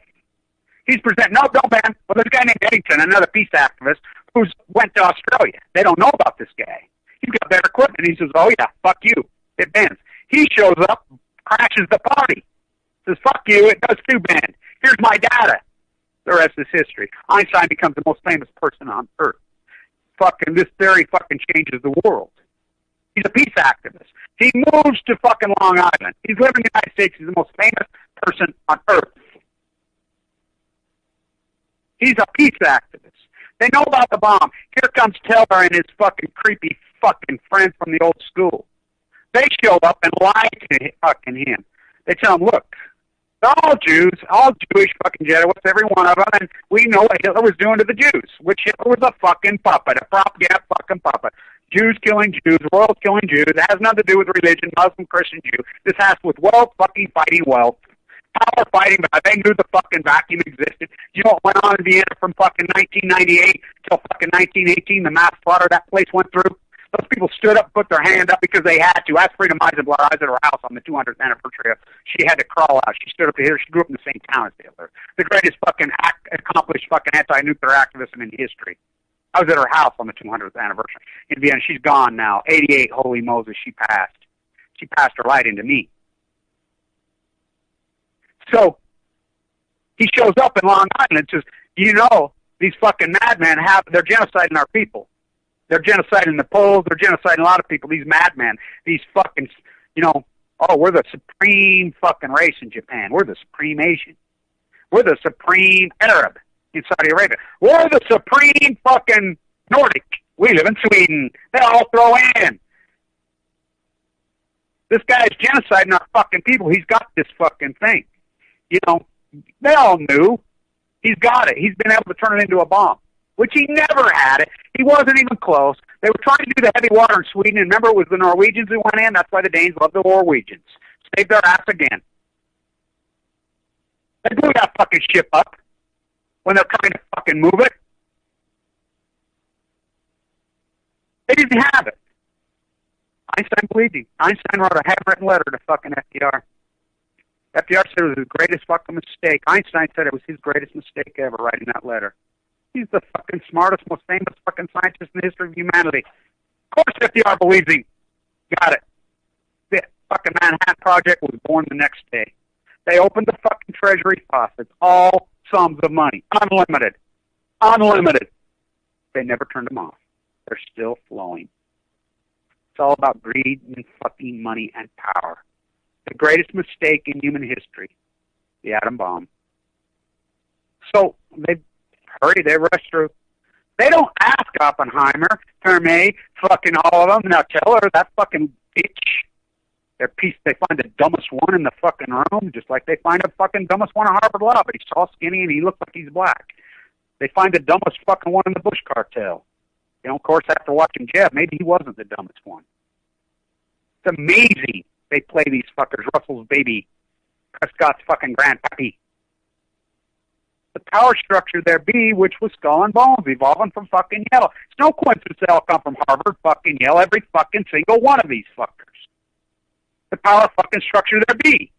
He's presenting, no, man. Well, there's a guy named Eddington, another peace activist, who's went to Australia. They don't know about this guy. He's got better equipment. He says, oh yeah, fuck you. It bends. He shows up, crashes the party. Says, fuck you, it does too bend. Here's my data. The rest is history. Einstein becomes the most famous person on Earth. Fucking, this theory fucking changes the world. He's a peace activist. He moves to fucking Long Island. He's living in the United States. He's the most famous person on Earth. He's a peace activist. They know about the bomb. Here comes Teller and his fucking creepy fucking friends from the old school. They show up and lie to fucking him. They tell him, look, they're all Jews, all Jewish fucking Jesuits, every one of them, and we know what Hitler was doing to the Jews, which Hitler was a fucking puppet, a propaganda fucking puppet. Jews killing Jews, world killing Jews. It has nothing to do with religion, Muslim, Christian, Jew. This has with wealth fucking fighting wealth. Power fighting, but they knew the fucking vacuum existed. You know what went on in Vienna from fucking 1998 till fucking 1918, the mass slaughter that place went through? Those people stood up, put their hand up because they had to. Ask Frida Eisenblatt. I was at her house on the 200th anniversary. She had to crawl out. She stood up here. She grew up in the same town as Hitler. The greatest fucking accomplished fucking anti-nuclear activism in history. I was at her house on the 200th anniversary in Vienna. She's gone now. 88, holy Moses, she passed. She passed her light into me. So he shows up in Long Island and says, you know, these fucking madmen they're genociding our people. They're genociding the Poles. They're genociding a lot of people. These madmen, these fucking, you know, oh, we're the supreme fucking race in Japan. We're the supreme Asian. We're the supreme Arab in Saudi Arabia. We're the supreme fucking Nordic. We live in Sweden. They all throw in. This guy's genociding our fucking people. He's got this fucking thing. You know, they all knew. He's got it. He's been able to turn it into a bomb, which he never had it. He wasn't even close. They were trying to do the heavy water in Sweden, and remember, it was the Norwegians who went in. That's why the Danes love the Norwegians. Saved their ass again. They blew that fucking ship up when they're trying to fucking move it. They didn't have it. Einstein believed him. Einstein wrote a handwritten letter to fucking FDR. FDR said it was his greatest fucking mistake. Einstein said it was his greatest mistake ever, writing that letter. He's the fucking smartest, most famous fucking scientist in the history of humanity. Of course FDR believes him. Got it. The fucking Manhattan Project was born the next day. They opened the fucking treasury faucets, all sums of money, unlimited. Unlimited. They never turned them off. They're still flowing. It's all about greed and fucking money and power. The greatest mistake in human history, the atom bomb. So they rush through. They don't ask Oppenheimer, Fermi, fucking all of them. Now tell her that fucking bitch. They find the dumbest one in the fucking room, just like they find the fucking dumbest one at Harvard Law, but he's all skinny and he looks like he's black. They find the dumbest fucking one in the Bush cartel. You know, of course, after watching Jeb, maybe he wasn't the dumbest one. It's amazing they play these fuckers. Russell's baby, Prescott's fucking grandpappy. The power structure there be, which was skull and bones, evolving from fucking Yale. It's no coincidence they all come from Harvard, fucking Yale, every fucking single one of these fuckers. The power fucking structure there be.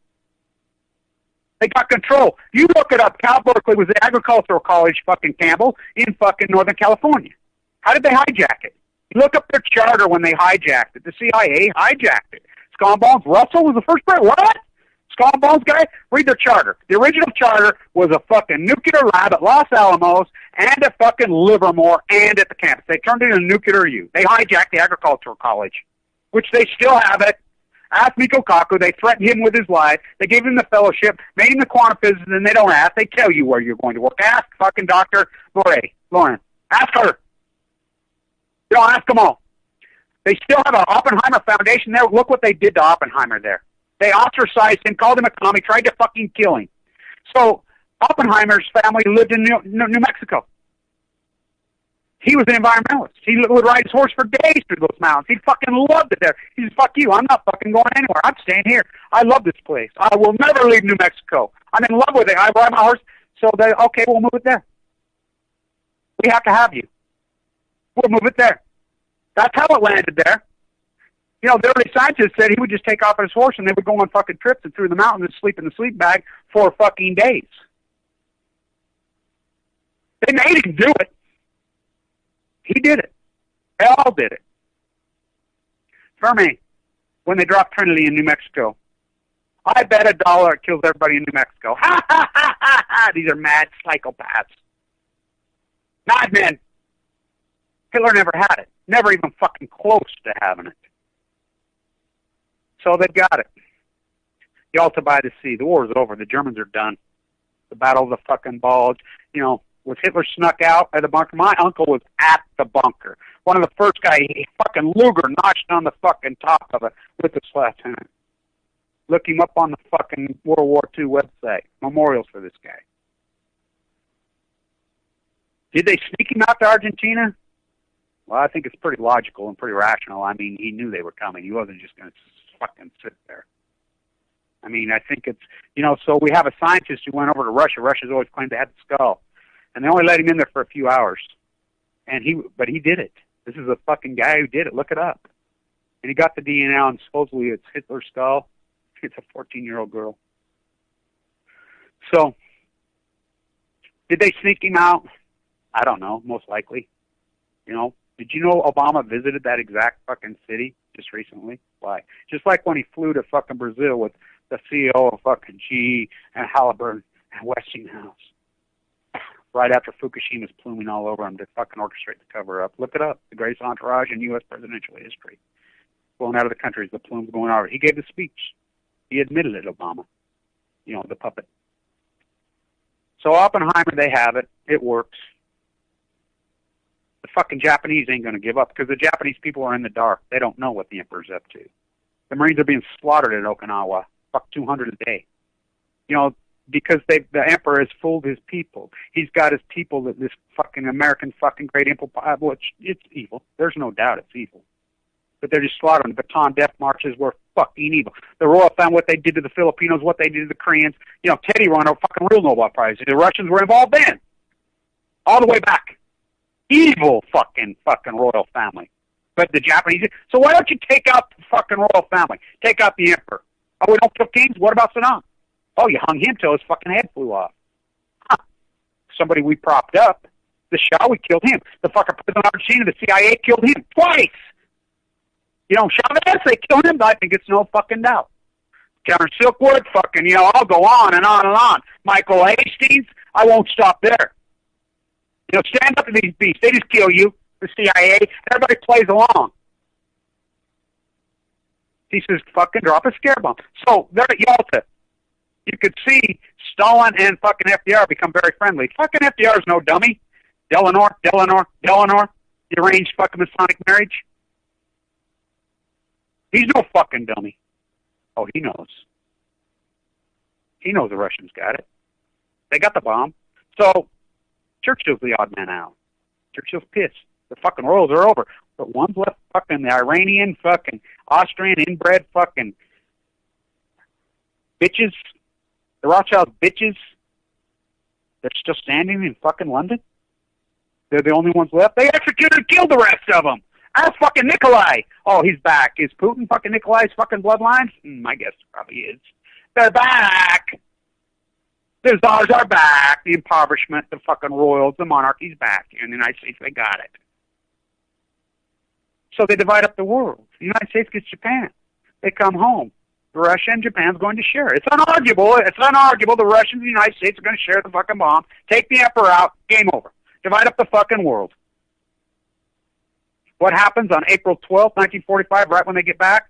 They got control. You look it up. Cal Berkeley was the agricultural college fucking Campbell in fucking Northern California. How did they hijack it? You look up their charter when they hijacked it. The CIA hijacked it. Skull and Bones. Russell was the first president. What? Skull and Bones guy? Read their charter. The original charter was a fucking nuclear lab at Los Alamos and at fucking Livermore and at the campus. They turned it into nuclear U. They hijacked the agricultural college, which they still have it. Ask Miko Kaku. They threatened him with his life. They gave him the fellowship, made him the quantum physicist, and they don't ask. They tell you where you're going to work. Ask fucking Dr. Lauren. Ask her. You don't ask them all. They still have an Oppenheimer Foundation there. Look what they did to Oppenheimer there. They ostracized him, called him a commie, tried to fucking kill him. So Oppenheimer's family lived in New Mexico. He was an environmentalist. He would ride his horse for days through those mountains. He fucking loved it there. He said, fuck you, I'm not fucking going anywhere. I'm staying here. I love this place. I will never leave New Mexico. I'm in love with it. I ride my horse. So they, okay, we'll move it there. We have to have you. We'll move it there. That's how it landed there. You know, the early scientists said he would just take off on his horse and they would go on fucking trips and through the mountains and sleep in the sleep bag for fucking days. They made him do it. He did it. They all did it. Fermi, when they dropped Trinity in New Mexico, I bet $1 it kills everybody in New Mexico. Ha, ha, ha, ha, ha. These are mad psychopaths. Madmen. Hitler never had it. Never even fucking close to having it. So they've got it. Yalta by the Sea. The war is over. The Germans are done. The Battle of the fucking Bulge. You know, was Hitler snuck out at the bunker? My uncle was at the bunker. One of the first guys, he fucking Luger notched on the fucking top of it with his lieutenant. Look him up on the fucking World War II website. Memorials for this guy. Did they sneak him out to Argentina? Well, I think it's pretty logical and pretty rational. I mean, he knew they were coming. He wasn't just going to fucking sit there. I mean, I think it's, you know, so we have a scientist who went over to Russia. Russia's always claimed they had the skull. And they only let him in there for a few hours. But he did it. This is a fucking guy who did it. Look it up. And he got the DNA out, and supposedly it's Hitler's skull. It's a 14-year-old girl. So, did they sneak him out? I don't know, most likely. You know, did you know Obama visited that exact fucking city just recently? Why? Just like when he flew to fucking Brazil with the CEO of fucking GE and Halliburton and Westinghouse. Right after Fukushima's pluming all over him to fucking orchestrate the cover-up. Look it up. The greatest entourage in U.S. presidential history. Blown out of the country as the plume's going over. He gave the speech. He admitted it, Obama. You know, the puppet. So Oppenheimer, they have it. It works. The fucking Japanese ain't going to give up because the Japanese people are in the dark. They don't know what the emperor's up to. The Marines are being slaughtered at Okinawa. Fuck 200 a day. You know, because the emperor has fooled his people. He's got his people that this fucking American fucking great empire, which it's evil. There's no doubt it's evil. But they're just slaughtering. The Bataan death marches were fucking evil. The royal family, what they did to the Filipinos, what they did to the Koreans. You know, Teddy won a fucking real Nobel Prize. The Russians were involved then. All the way back. Evil fucking royal family. But the Japanese, so why don't you take out the fucking royal family? Take out the emperor. Oh, we don't kill kings? What about Saddam? Oh, you hung him till his fucking head flew off. Huh. Somebody we propped up. The Shah, we killed him. The fucking president of Argentina, the CIA killed him twice. You know, Chavez, they killed him. I think it's no fucking doubt. Cameron Silkwood, fucking, you know, I'll go on and on and on. Michael Hastings, I won't stop there. You know, stand up to these beasts. They just kill you, the CIA. Everybody plays along. He says, fucking drop a scare bomb. So, they're at Yalta. You could see Stalin and fucking FDR become very friendly. Fucking FDR's no dummy. Delano, the arranged fucking Masonic marriage. He's no fucking dummy. Oh, he knows. He knows the Russians got it. They got the bomb. So, Churchill's the odd man out. Churchill's pissed. The fucking royals are over. But one's left fucking the Iranian fucking Austrian inbred fucking bitches. The Rothschild bitches. They're still standing in fucking London. They're the only ones left. They executed and killed the rest of them. Ask fucking Nikolai. Oh, he's back. Is Putin fucking Nikolai's fucking bloodlines? I guess it probably is. They're back. The czars are back. The impoverishment, the fucking royals, the monarchy's back. In the United States, they got it. So they divide up the world. The United States gets Japan. They come home. Russia and Japan's going to share it. It's unarguable. It's unarguable. The Russians and the United States are going to share the fucking bomb. Take the emperor out. Game over. Divide up the fucking world. What happens on April 12th, 1945, right when they get back?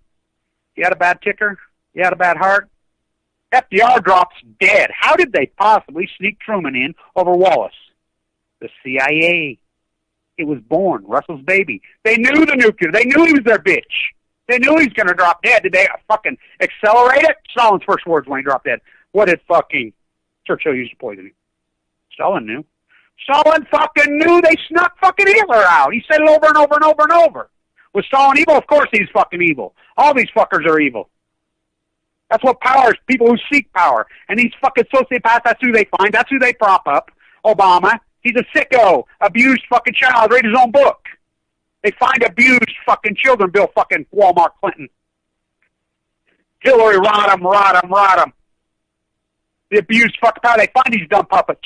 You had a bad ticker? You had a bad heart? FDR drops dead. How did they possibly sneak Truman in over Wallace? The CIA. It was born. Russell's baby. They knew the nuclear. They knew he was their bitch. They knew he was going to drop dead. Did they fucking accelerate it? Stalin's first words when he dropped dead. What did fucking Churchill use to poison him? Stalin knew. Stalin fucking knew. They snuck fucking Hitler out. He said it over and over and over and over. Was Stalin evil? Of course he's fucking evil. All these fuckers are evil. That's what power is. People who seek power. And these fucking sociopaths, that's who they find. That's who they prop up. Obama. He's a sicko. Abused fucking child. Read his own book. They find abused fucking children. Bill fucking Walmart Clinton. Hillary, rot 'em. The abused fucking power. They find these dumb puppets.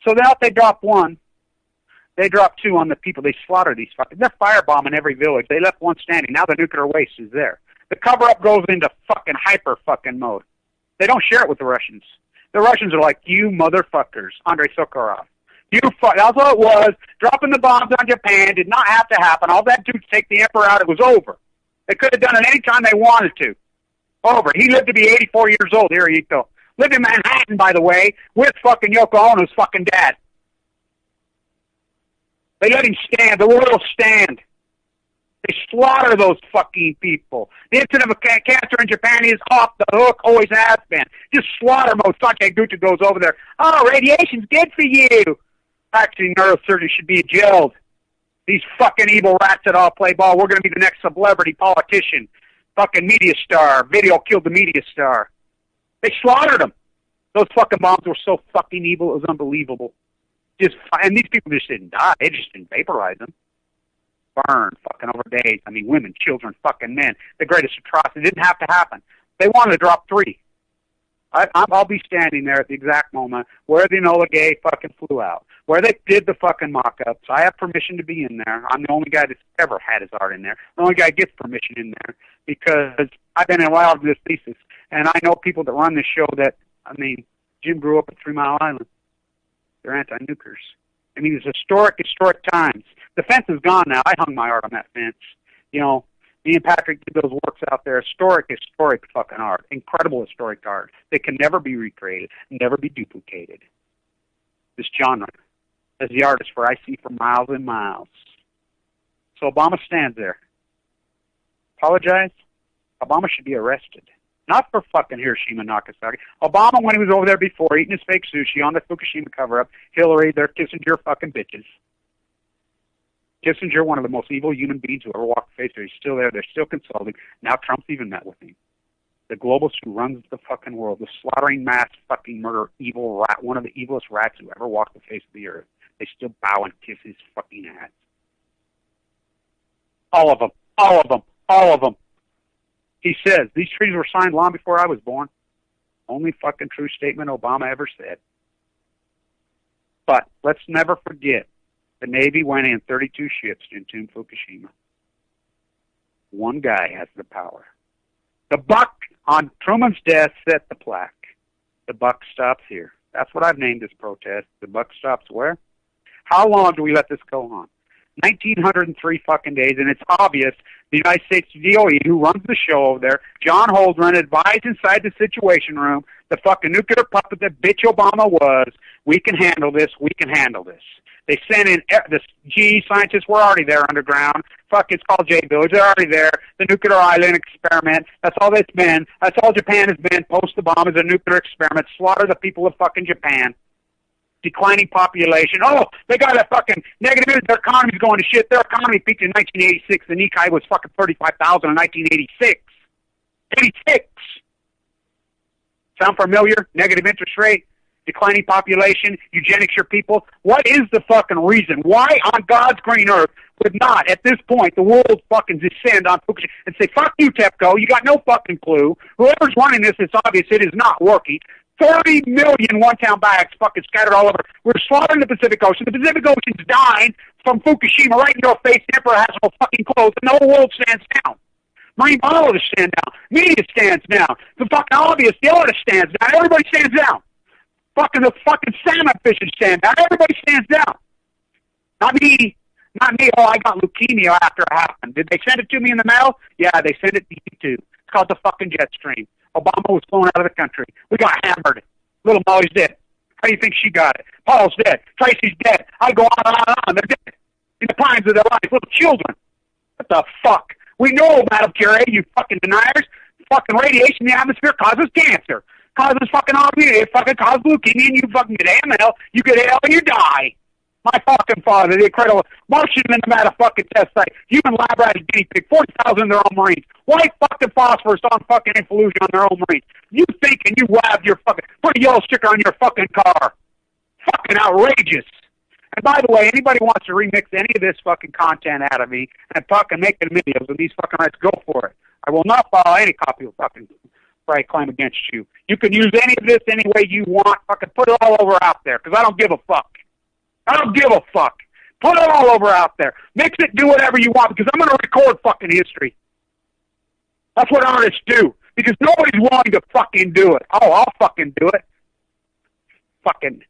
So now if they drop one, they drop two on the people. They slaughter these fucking. They're firebombing every village. They left one standing. Now the nuclear waste is there. The cover-up goes into fucking hyper fucking mode. They don't share it with the Russians. The Russians are like, you motherfuckers, Andrei Sakharov. That's all it was. Dropping the bombs on Japan did not have to happen. All that do to take the emperor out, it was over. They could have done it any time they wanted to. Over. He lived to be 84 years old. Here you go. Lived in Manhattan, by the way, with fucking Yoko Ono's fucking dad. They let him stand. The royals stand. They slaughter those fucking people. The incident of cancer in Japan is off the hook, always has been. Just slaughter mode. Sake Gucci goes over there. Oh, radiation's good for you. Actually, neurosurgery should be jailed. These fucking evil rats that all play ball. We're going to be the next celebrity politician. Fucking media star. Video killed the media star. They slaughtered them. Those fucking bombs were so fucking evil, it was unbelievable. And these people just didn't die. They just didn't vaporize them. Burned fucking over days. I mean, women, children, fucking men. The greatest atrocity. It didn't have to happen. They wanted to drop three. I'll be standing there at the exact moment where the Enola Gay fucking flew out, where they did the fucking mock-ups. I have permission to be in there. I'm the only guy that's ever had his art in there. The only guy that gets permission in there because I've been involved in this thesis. And I know people that run this show that, I mean, Jim grew up at 3 Mile Island. They're anti-nukers. I mean, it's historic times. The fence is gone now. I hung my art on that fence. You know, me and Patrick did those works out there. Historic fucking art. Incredible historic art. They can never be recreated, never be duplicated. This genre, as the artist, for I see for miles and miles. So Obama stands there. Apologize? Obama should be arrested. Not for fucking Hiroshima and Nagasaki. Obama, when he was over there before, eating his fake sushi on the Fukushima cover-up. Hillary, they're Kissinger fucking bitches. Kissinger, one of the most evil human beings who ever walked the face of. He's still there. They're still consulting. Now Trump's even met with him. The globalist who runs the fucking world, the slaughtering mass fucking murder evil rat, one of the evilest rats who ever walked the face of the earth. They still bow and kiss his fucking ass. All of them. All of them. All of them. He says, these treaties were signed long before I was born. Only fucking true statement Obama ever said. But let's never forget, the Navy went in 32 ships to entomb Fukushima. One guy has the power. The buck on Truman's death set the plaque. The buck stops here. That's what I've named this protest. The buck stops where? How long do we let this go on? 1,903 fucking days, and it's obvious the United States DOE, who runs the show over there, John Holdren, advised inside the Situation Room, the fucking nuclear puppet that bitch Obama was, we can handle this, we can handle this. They sent in, the GE scientists were already there underground. Fuck, it's called J-Village. They're already there. The nuclear island experiment. That's all it's been. That's all Japan has been post the bomb is a nuclear experiment. Slaughter the people of fucking Japan. Declining population. Oh, they got a fucking negative. Their economy's going to shit. Their economy peaked in 1986. The Nikkei was fucking 35,000 in 1986. 86. Sound familiar? Negative interest rate. Declining population, eugenics your people. What is the fucking reason? Why on God's green earth would not, at this point, the world fucking descend on Fukushima and say, fuck you, TEPCO, you got no fucking clue. Whoever's running this, it's obvious it is not working. 30 million one-town bags fucking scattered all over. We're slaughtering the Pacific Ocean. The Pacific Ocean's dying from Fukushima right in your face. The emperor has no fucking clothes, and the whole world stands down. Marine biologists stand down. Media stands down. The fucking obvious, the artist stands down. Everybody stands down. The fucking salmon fishing stand down. Everybody stands down. Not me. Not me. Oh, I got leukemia after it happened. Did they send it to me in the mail? Yeah, they sent it to you too. It's called the fucking jet stream. Obama was flown out of the country. We got hammered. Little Molly's dead. How do you think she got it? Paul's dead. Tracy's dead. I go on and on and on. They're dead. In the primes of their life. Little children. What the fuck? We know, Madam Curie, you fucking deniers. Fucking radiation in the atmosphere causes cancer. Causes fucking autoimmunity. It fucking causes leukemia, and you fucking get AML, you get AL, and you die. My fucking father, the incredible Martian in the Nevada fucking test site, human lab rat guinea pig, 40,000 in their own Marines. White fucking phosphorus on fucking influsion on their own Marines. You think and you wab your fucking, put a yellow sticker on your fucking car. Fucking outrageous. And by the way, anybody wants to remix any of this fucking content out of me and fucking make it videos of these fucking rights, go for it. I will not file any copy of fucking right claim against you. You can use any of this any way you want. Fucking put it all over out there, because I don't give a fuck. I don't give a fuck. Put it all over out there. Mix it, do whatever you want, because I'm going to record fucking history. That's what artists do, because nobody's willing to fucking do it. Oh, I'll fucking do it. Fucking.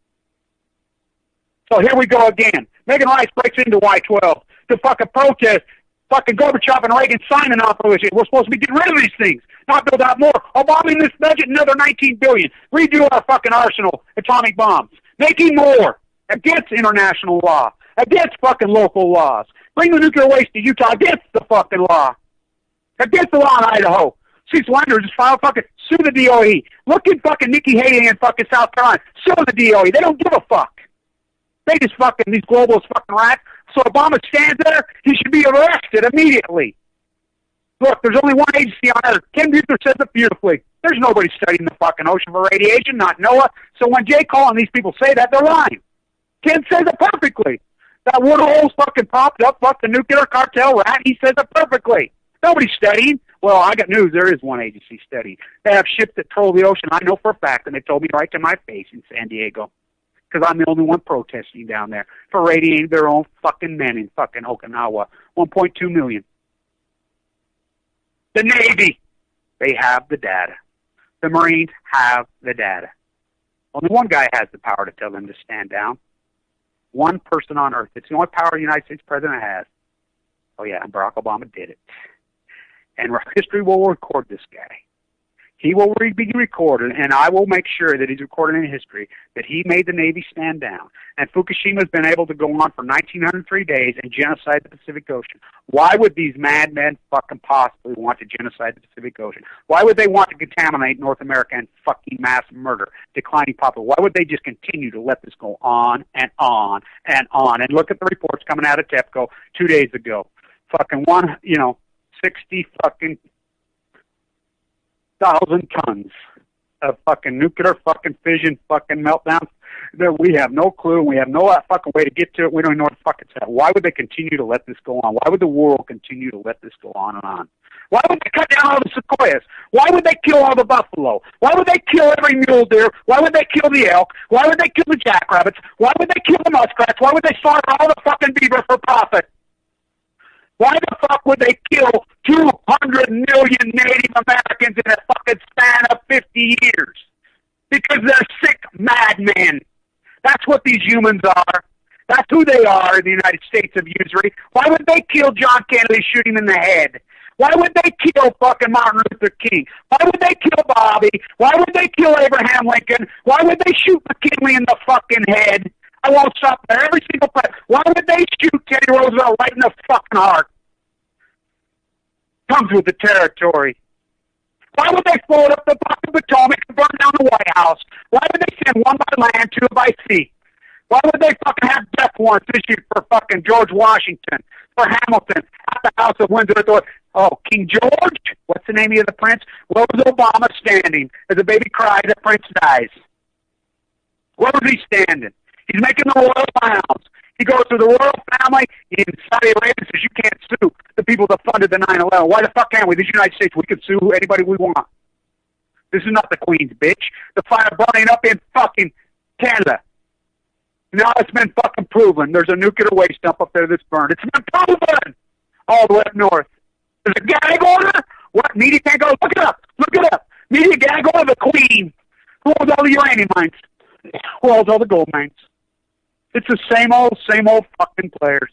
So here we go again. Megan Rice breaks into Y12 to fucking protest fucking Gorbachev and Reagan signing off on this. We're supposed to be getting rid of these things, not build out more. Obama in this budget, another $19 billion. Redo our fucking arsenal, atomic bombs. Making more against international law, against fucking local laws. Bring the nuclear waste to Utah against the fucking law. Against the law in Idaho. Cecil Lander just filed fucking, sue the DOE. Look at fucking Nikki Haley in fucking South Carolina. Sue the DOE. They don't give a fuck. They just fucking, these globalist fucking rats. So Obama stands there, he should be arrested immediately. Look, there's only one agency on Earth. Ken Buechler says it beautifully. There's nobody studying the fucking ocean for radiation, not NOAA. So when Jay Cole and these people say that, they're lying. Ken says it perfectly. That Woodhull's fucking popped up, fucking nuclear cartel rat, he says it perfectly. Nobody's studying. Well, I got news. There is one agency studying. They have ships that troll the ocean. I know for a fact, and they told me right to my face in San Diego. Because I'm the only one protesting down there for radiating their own fucking men in fucking Okinawa. 1.2 million. The Navy, they have the data. The Marines have the data. Only one guy has the power to tell them to stand down. One person on Earth. It's the only power the United States president has. Oh yeah, and Barack Obama did it. And history will record this guy. He will be recorded, and I will make sure that he's recorded in history that he made the Navy stand down. And Fukushima's been able to go on for 1,903 days and genocide the Pacific Ocean. Why would these madmen fucking possibly want to genocide the Pacific Ocean? Why would they want to contaminate North America and fucking mass murder declining population? Why would they just continue to let this go on and on and on? And look at the reports coming out of TEPCO 2 days ago. Fucking 60 fucking 1,000 tons of fucking nuclear fucking fission fucking meltdowns that we have no clue. We have no fucking way to get to it. We don't even know what the fuck it's at. Why would they continue to let this go on? Why would the world continue to let this go on and on? Why would they cut down all the sequoias? Why would they kill all the buffalo? Why would they kill every mule deer? Why would they kill the elk? Why would they kill the jackrabbits? Why would they kill the muskrats? Why would they slaughter all the fucking beaver for profit? Why the fuck would they kill 200 million Native Americans in a fucking span of 50 years? Because they're sick madmen. That's what these humans are. That's who they are in the United States of usury. Why would they kill John Kennedy, shoot him in the head? Why would they kill fucking Martin Luther King? Why would they kill Bobby? Why would they kill Abraham Lincoln? Why would they shoot McKinley in the fucking head? I won't stop there. Every single place. Why would they shoot Teddy Roosevelt right in the fucking heart? Comes with the territory. Why would they float up the fucking Potomac and burn down the White House? Why would they send one by land, two by sea? Why would they fucking have death warrants issued for fucking George Washington, for Hamilton, at the House of Windsor? Oh, King George? What's the name of the prince? Where was Obama standing as a baby cries that prince dies? Where was he standing? He's making the royal vows. He goes to the royal family in Saudi Arabia and says, you can't sue the people that funded the 9/11. Why the fuck can't we? This is the United States. We can sue anybody we want. This is not the Queen's bitch. The fire burning up in fucking Canada. Now it's been fucking proven. There's a nuclear waste dump up there that's burned. It's been proven all the way up north. There's a gag order. What? Media can't go. Look it up. Look it up. Media gag order. The Queen. Who owns all the uranium mines? Who owns all the gold mines? It's the same old fucking players.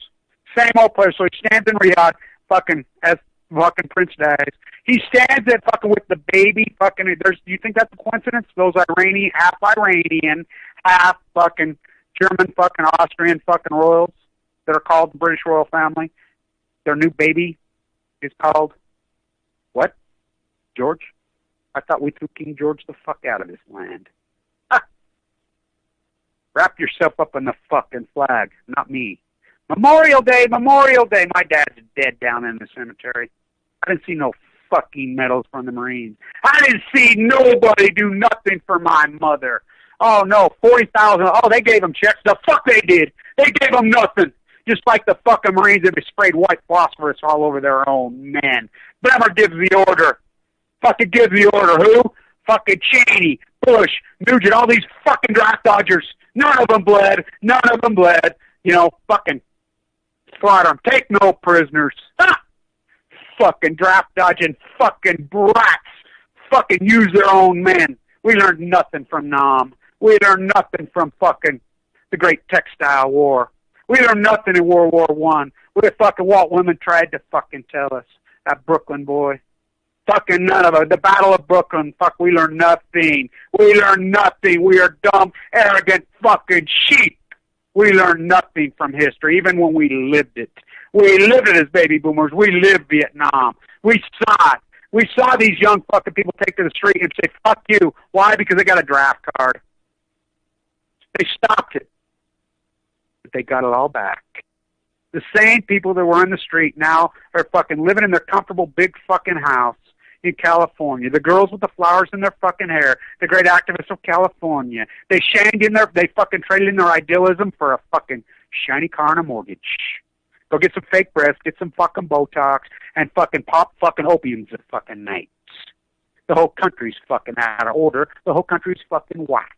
Same old players. So he stands in Riyadh, fucking, as fucking Prince dies. He stands there fucking with the baby fucking, do you think that's a coincidence? Those half Iranian, half fucking German fucking Austrian fucking royals that are called the British royal family. Their new baby is called, what? George? I thought we threw King George the fuck out of this land. Wrap yourself up in the fucking flag, not me. Memorial Day, Memorial Day. My dad's dead down in the cemetery. I didn't see no fucking medals from the Marines. I didn't see nobody do nothing for my mother. Oh, no, 40,000. Oh, they gave them checks. The fuck they did. They gave them nothing. Just like the fucking Marines that have sprayed white phosphorus all over their own men. Bremer gives the order. Fucking gives the order. Who? Fucking Cheney, Bush, Nugent, all these fucking draft dodgers. None of them bled. None of them bled. You know, fucking slaughter them. Take no prisoners. Ha! Fucking draft dodging fucking brats. Fucking use their own men. We learned nothing from Nam. We learned nothing from fucking the Great Textile War. We learned nothing in World War One. What the fucking Walt Whitman tried to fucking tell us. That Brooklyn boy. Fucking none of it. The Battle of Brooklyn. Fuck, we learned nothing. We learned nothing. We are dumb, arrogant fucking sheep. We learned nothing from history, even when we lived it. We lived it as baby boomers. We lived Vietnam. We saw it. We saw these young fucking people take to the street and say, fuck you. Why? Because they got a draft card. They stopped it. But they got it all back. The same people that were in the street now are fucking living in their comfortable big fucking house in California. The girls with the flowers in their fucking hair, the great activists of California. They fucking traded in their idealism for a fucking shiny car and a mortgage. Go get some fake breasts, get some fucking Botox, and fucking pop fucking opiums at fucking nights. The whole country's fucking out of order. The whole country's fucking whacked.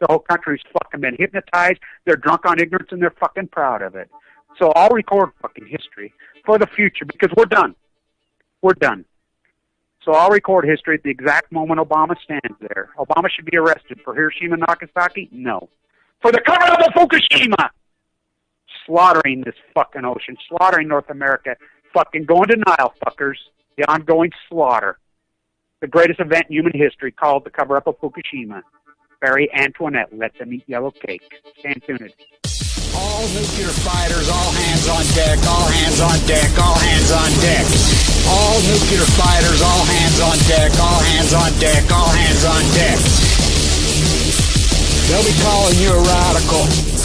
The whole country's fucking been hypnotized. They're drunk on ignorance and they're fucking proud of it. So I'll record fucking history for the future because we're done. We're done. So I'll record history at the exact moment Obama stands there. Obama should be arrested for Hiroshima and Nagasaki? No. For the cover of the Fukushima! Slaughtering this fucking ocean, slaughtering North America, fucking going to Nile, fuckers. The ongoing slaughter. the greatest event in human history, called the cover-up of Fukushima. Marie Antoinette let them eat yellow cake. Stand tuned. All nuclear fighters, all hands on deck, all hands on deck, all hands on deck. All nuclear fighters, all hands on deck, all hands on deck, all hands on deck. They'll be calling you a radical.